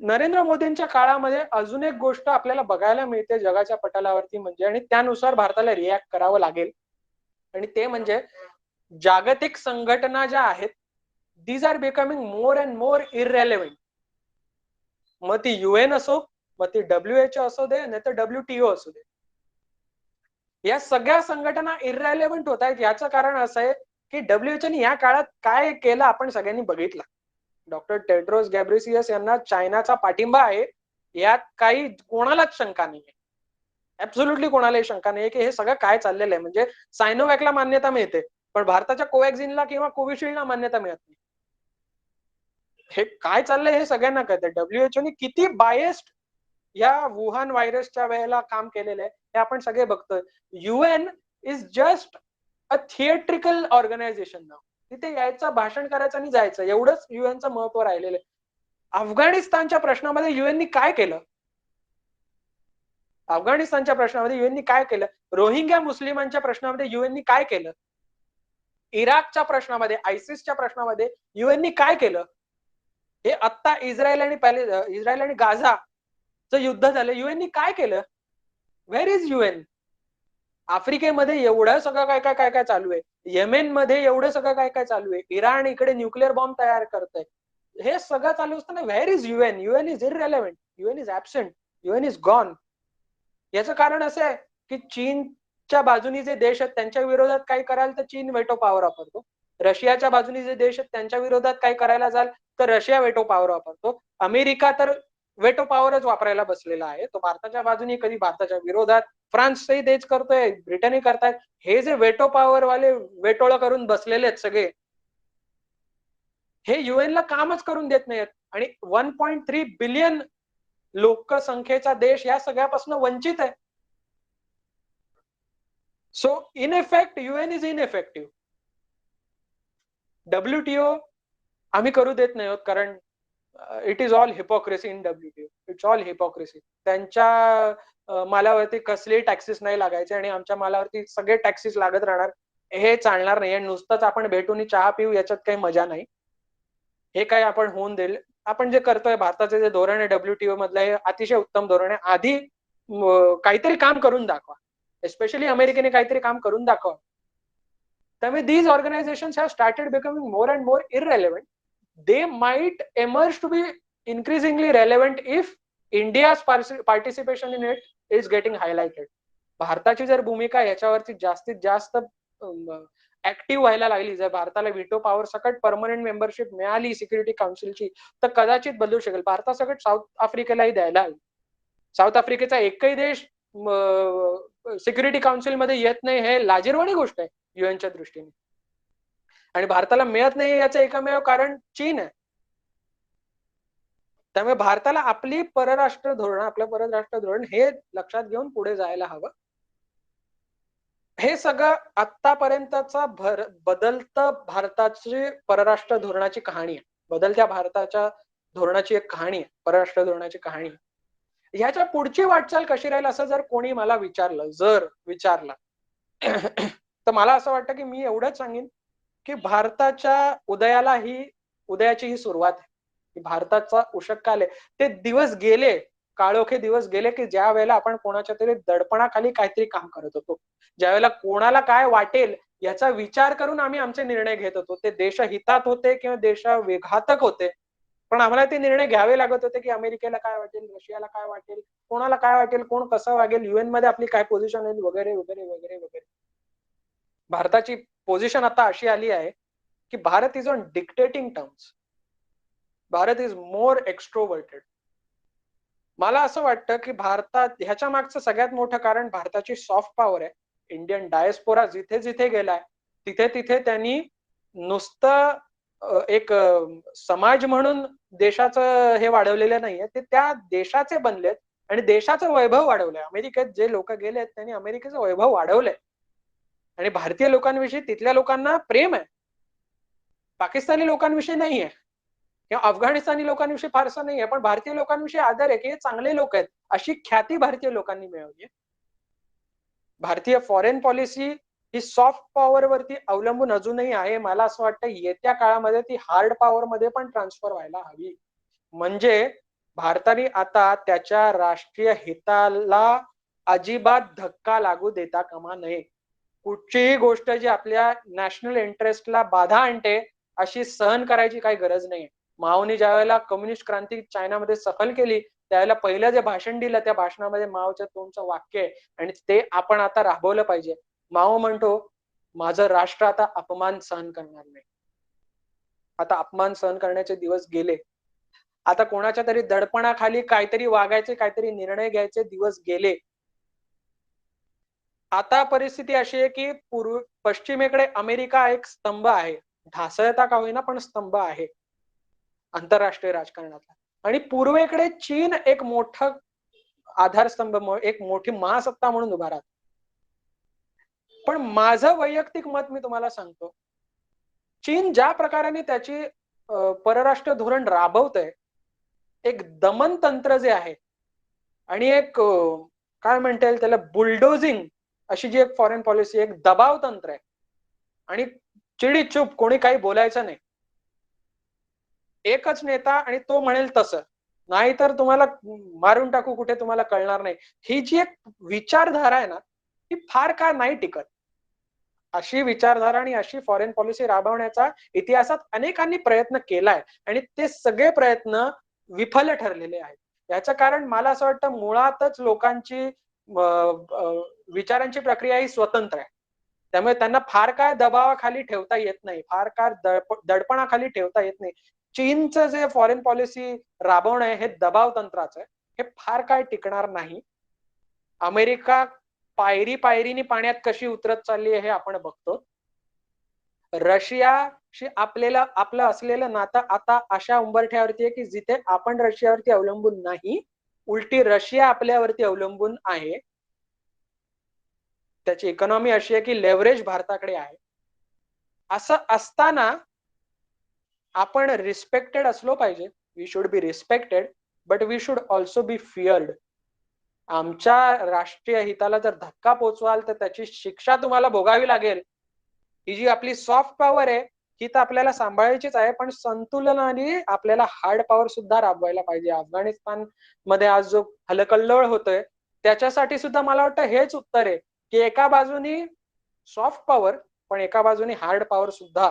Narendra मोदींच्या काळामध्ये अजून एक गोष्ट आपल्याला बघायला मिळते जगाच्या पटलावरती म्हणजे, आणि त्यानुसार भारताला रिॲक्ट करावं लागेल, आणि ते म्हणजे जागतिक संघटना ज्या आहेत these are becoming more and more irrelevant. मग ती UN असो, मग ती WHO असू दे, नाही तर WTO असू दे, या सगळ्या संघटना इररेलेव्हंट होत आहेत. याचं कारण असं आहे की WHO या काळात काय केलं आपण सगळ्यांनी बघितलं. डॉक्टर टेड्रोस गॅब्रिसियस यांना चायनाचा पाठिंबा आहे यात काही कोणालाच शंका नाही आहे. ऍब्सोल्युटली कोणालाही शंका नाही की हे सगळं काय चाललेलं आहे. म्हणजे सायनोवॅकला मान्यता मिळते पण भारताच्या कोवॅक्सिनला किंवा कोविशिल्डला मान्यता मिळत नाही. हे काय चाललंय हे सगळ्यांना कळतं. WHO किती बायस्ड या वुहान व्हायरसच्या वेळेला काम केलेलं आहे हे आपण सगळे बघतोय. UN is just a theatrical organisation नाव. तिथे यायचं, भाषण करायचं आणि जायचं, एवढंच युएनचं महत्व राहिलेलं आहे. अफगाणिस्तानच्या प्रश्नामध्ये युएननी काय केलं? अफगाणिस्तानच्या प्रश्नामध्ये युएननी काय केलं? रोहिंग्या मुस्लिमांच्या प्रश्नामध्ये युएननी काय केलं? इराकच्या प्रश्नामध्ये, आयसिसच्या प्रश्नामध्ये युएननी काय केलं? हे आता इस्रायल आणि गाझाचं युद्ध झालं, युएननी काय केलं? Where is UN? आफ्रिकेमध्ये एवढं सगळं काय काय काय काय चालू आहे, येमेनमध्ये एवढं सगळं काय काय चालू आहे, इराण इकडे न्यूक्लिअर बॉम्ब तयार करतंय, हे सगळं चालू असताना where is UN? UN is irrelevant, UN is absent, UN is gone. याचं कारण असं आहे की चीनच्या बाजूनी जे देश आहेत त्यांच्या विरोधात काही कराल तर चीन वेटो पॉवर वापरतो, रशियाच्या बाजूनी जे देश आहेत त्यांच्या विरोधात काही करायला जाल तर रशिया वेटो पॉवर वापरतो, अमेरिका तर वेटो पॉवरच वापरायला बसलेला आहे. तो भारताच्या बाजूनी कधी भारताच्या विरोधात, फ्रान्सही तेच करतोय, ब्रिटनही करतायत. हे जे वेटो पॉवर वाले वेटोळ करून बसलेले आहेत सगळे, हे युएनला कामच करून देत नाहीत. आणि 1.3 बिलियन लोकसंख्येचा देश या सगळ्यापासून वंचित आहे. So in effect UN is ineffective. WTO आम्ही करू देत नाही आहोत कारण it is all hypocrisy in WTO. It's all hypocrisy. त्यांच्या मालावरती कसलेही टॅक्सेस नाही लागायचे आणि आमच्या मालावरती सगळे टॅक्सेस लागत राहणार, हे चालणार नाही. नुसतंच आपण भेटून चहा पिऊ याच्यात काही मजा नाही. हे काय आपण होऊन देईल. आपण जे करतोय भारताचे जे धोरण आहे WTO मधलं हे अतिशय उत्तम धोरण आहे. आधी काहीतरी काम करून दाखवा, एस्पेशली अमेरिकेने काहीतरी काम करून दाखवा. त्यामुळे these organizations have started becoming more and more irrelevant. They might emerge to be increasingly relevant if India's participation in it is getting highlighted. भारताची जर भूमिका याच्यावरती जास्तीत जास्त ऍक्टिव्ह व्हायला लागली, जर भारताला व्हीटो पॉवर सकट परमनंट मेंबरशिप मिळाली सिक्युरिटी काउन्सिलची तर कदाचित बदलू शकेल. भारतासकट साऊथ आफ्रिकेलाही द्यायला हवी. साऊथ आफ्रिकेचा एकही देश सिक्युरिटी काउन्सिल मध्ये येत नाही हे लाजिरवाणी गोष्ट आहे युएनच्या दृष्टीने. आणि भारताला मिळत नाही याचं एकमेव कारण चीन आहे. त्यामुळे भारताला आपलं परराष्ट्र धोरण हे लक्षात घेऊन पुढे जायला हवं. हे सगळं आतापर्यंतचा बदलतं भारताची परराष्ट्र धोरणाची कहाणी आहे. बदलत्या भारताच्या धोरणाची एक कहाणी आहे, परराष्ट्र धोरणाची कहाणी. ह्याच्या पुढची वाटचाल कशी राहील असं जर कोणी मला विचारलं तर मला असं वाटतं की मी एवढंच सांगेन की भारताच्या उदयाची ही सुरुवात आहे. भारताचा उषःकाल आहे. ते दिवस गेले, काळोखे दिवस गेले की ज्या वेळेला आपण कोणाच्या तरी दडपणाखाली काहीतरी काम करत होतो, ज्या वेळेला कोणाला काय वाटेल याचा विचार करून आम्ही आमचे निर्णय घेत होतो. ते देशहितात होते किंवा देशविघातक होते, पण आम्हाला ते निर्णय घ्यावे लागत होते की अमेरिकेला काय वाटेल, रशियाला काय वाटेल, कोणाला काय वाटेल, कोण कसं वागेल, युएन मध्ये आपली काय पोझिशन आहे वगैरे वगैरे वगैरे वगैरे. भारताची पोझिशन आता अशी आली आहे की Bharat is on dictating terms. Bharat is more एक्स्ट्रोवर्टेड. मला असं वाटतं की भारतात ह्याच्या मागचं सगळ्यात मोठं कारण भारताची सॉफ्ट पॉवर आहे. इंडियन डायस्पोरा जिथे जिथे गेलाय तिथे तिथे त्यांनी नुसतं एक समाज म्हणून देशाचं हे वाढवलेलं नाहीये, ते त्या देशाचे बनलेत आणि देशाचं वैभव वाढवलंय. अमेरिकेत जे लोक गेलेत त्यांनी अमेरिकेचं वैभव वाढवलंय आणि भारतीय लोकांविषयी तिथल्या लोकांना प्रेम आहे. पाकिस्तानी लोकांविषयी नाहीये किंवा अफगाणिस्तानी लोकांविषयी फारसं नाहीये, पण भारतीय लोकांविषयी आदर आहे की हे चांगले लोक आहेत, अशी ख्याती भारतीय लोकांनी मिळवली. भारतीय फॉरेन पॉलिसी ही सॉफ्ट पॉवर वरती अवलंबून अजूनही आहे. मला असं वाटतं येत्या काळामध्ये ती हार्ड पॉवर मध्ये पण ट्रान्सफर व्हायला हवी. म्हणजे भारताने आता त्याच्या राष्ट्रीय हिताला अजिबात धक्का लागू देता कामा नये. कुठचीही गोष्ट जी आपल्या नॅशनल इंटरेस्टला बाधा आणते अशी सहन करायची काही गरज नाही. माओने ज्या वेळेला कम्युनिस्ट क्रांती चायनामध्ये सफल केली त्यावेळेला पहिलं जे भाषण दिलं त्या भाषणामध्ये माओच्या तोंडचं वाक्य आहे आणि ते आपण आता राबवलं पाहिजे. माओ म्हणतो, माझं राष्ट्र आता अपमान सहन करणार नाही. आता अपमान सहन करण्याचे दिवस गेले. आता कोणाच्या तरी दडपणाखाली काहीतरी वागायचे, काहीतरी निर्णय घ्यायचे दिवस गेले. आता परिस्थिती अशी आहे की पश्चिमेकडे अमेरिका एक स्तंभ आहे, ढासळता का होईना पण स्तंभ आहे आंतरराष्ट्रीय राजकारणातला, आणि पूर्वेकडे चीन एक मोठं आधारस्तंभ, एक मोठी महासत्ता म्हणून उभा राहतो. पण माझं वैयक्तिक मत मी तुम्हाला सांगतो, चीन ज्या प्रकाराने त्याची परराष्ट्र धोरण राबवतंय, एक दमन तंत्र जे आहे आणि एक काय म्हणता येईल त्याला बुलडोजिंग अशी जी एक फॉरेन पॉलिसी, एक दबाव तंत्र आहे आणि चिडी चूप कोणी काही बोलायचं नाही, एकच नेता आणि तो म्हणेल तसं, नाहीतर तुम्हाला मारून टाकू कुठे तुम्हाला कळणार नाही, ही जी एक विचारधारा आहे ना ती फार काळ नाही टिकत. अशी विचारधारा आणि अशी फॉरेन पॉलिसी राबवण्याचा इतिहासात अनेकांनी प्रयत्न केलाय आणि ते सगळे प्रयत्न विफल ठरलेले आहेत. याचं कारण मला असं वाटतं मुळातच लोकांची विचारांची प्रक्रिया ही स्वतंत्र आहे. त्यामुळे त्यांना फार काळ दबावाखाली ठेवता येत नाही, फार काळ दडपणाखाली ठेवता येत नाही. चीनचं जे फॉरेन पॉलिसी राबवणं आहे हे दबाव तंत्राचं आहे, हे फार काळ टिकणार नाही. अमेरिका पायरी पायरीने पाण्यात कशी उतरत चालली आहे हे आपण बघतो. रशियाशी आपल्याला आपलं असलेलं नातं आता अशा उंबरठ्यावरती आहे की जिथे आपण रशियावरती अवलंबून नाही, उलटी रशिया आपल्यावरती अवलंबून आहे. त्याची इकॉनॉमी अशी आहे की लेव्हरेज भारताकडे आहे. असं असताना आपण रिस्पेक्टेड असलो पाहिजे. We should be respected but we should also be feared. आमच्या राष्ट्रीय हिताला जर धक्का पोचवाल तर त्याची शिक्षा तुम्हाला भोगावी लागेल. ही जी आपली सॉफ्ट पॉवर आहे ही तर आपल्याला सांभाळायचीच आहे, पण संतुलनाने आपल्याला हार्ड पॉवर सुद्धा राबवायला पाहिजे. अफगाणिस्तान मध्ये आज जो हलकल्लोळ होतोय त्याच्यासाठी सुद्धा मला वाटतं हेच उत्तर आहे की एका बाजूनी सॉफ्ट पॉवर पण एका बाजूनी हार्ड पॉवर सुद्धा.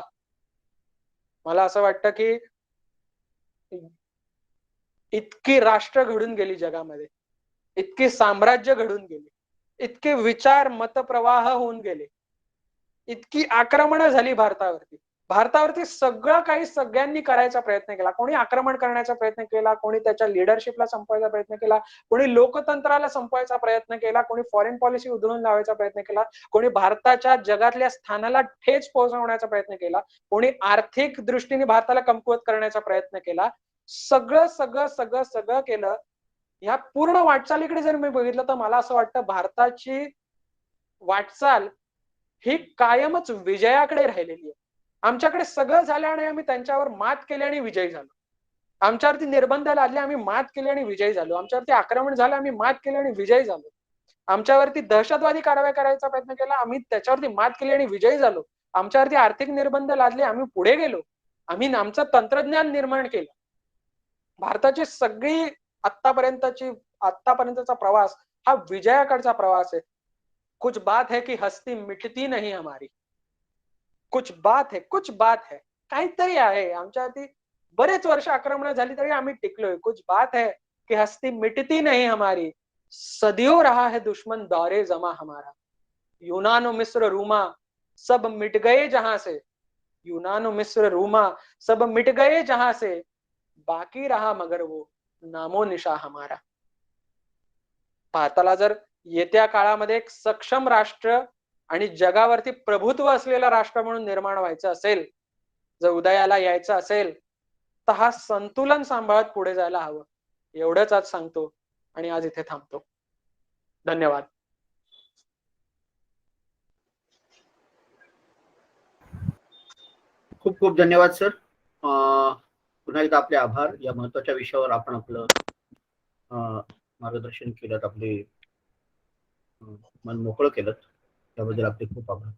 मला असं वाटतं की इतकी राष्ट्र घडून गेली जगामध्ये, इतकी साम्राज्य घडून गेली, इतके विचार मतप्रवाह होऊन गेले, इतकी आक्रमणं झाली भारतावरती सगळं काही सगळ्यांनी करायचा प्रयत्न केला. कोणी आक्रमण करण्याचा प्रयत्न केला, कोणी त्याच्या लिडरशिपला संपवायचा प्रयत्न केला, कोणी लोकतंत्राला संपवायचा प्रयत्न केला, कोणी फॉरेन पॉलिसी उधळून लावायचा प्रयत्न केला, कोणी भारताच्या जगातल्या स्थानाला ठेच पोहोचवण्याचा प्रयत्न केला, कोणी आर्थिक दृष्टीने भारताला कमकुवत करण्याचा प्रयत्न केला. सगळं सगळं सगळं सगळं केलं. ह्या पूर्ण वाटचालीकडे जर मी बघितलं तर मला असं वाटतं भारताची वाटचाल ही कायमच विजयाकडे राहिलेली आहे. आमच्याकडे सगळं झालं आणि आम्ही त्यांच्यावर मात केली आणि विजयी झालो. आमच्यावरती निर्बंध लादले, आम्ही मात केली आणि विजयी झालो. आमच्यावरती आक्रमण झालं, आम्ही मात केली आणि विजयी झालो. आमच्यावरती दहशतवादी कारवाई करायचा प्रयत्न केला, आम्ही त्याच्यावरती मात केली आणि विजयी झालो. आमच्यावरती आर्थिक निर्बंध लादले, आम्ही पुढे गेलो. आम्ही आमचं तंत्रज्ञान निर्माण केलं. भारताची सगळी आतापर्यंतचा प्रवास हा विजयाकडचा प्रवास आहे. कुछ बात है कि हस्ती मिटती नहीं हमारी, कुछ बात है काहीतरी आहे. आमच्यावरती बरेच वर्ष आक्रमण झाली तरी आम्ही टिकलोय. कुछ बात है कि हस्ती मिटती नहीं हमारी, सदियों रहा है दुश्मन दौरे जमा हमारा. यूनान मिस्र रूमा सब मिट गए जहां से, यूनान मिस्र रूमा सब मिट गए जहां से, बाकी रहा मगर वो नामो निशा हमारा. भारताला जर येत्या काळामध्ये एक सक्षम राष्ट्र आणि जगावरती प्रभुत्व असलेलं राष्ट्र म्हणून निर्माण व्हायचं असेल, जर उदयाला यायचं असेल, तर हा संतुलन सांभाळत पुढे जायला हवं. एवढंच आज सांगतो आणि आज इथे थांबतो. धन्यवाद. खूप खूप धन्यवाद सर. पुन्हा एकदा आपले आभार. या महत्वाच्या विषयावर आपण आपलं मार्गदर्शन केलं, आपले मन मोकळं केलं, त्याबद्दल आपले खूप आभार.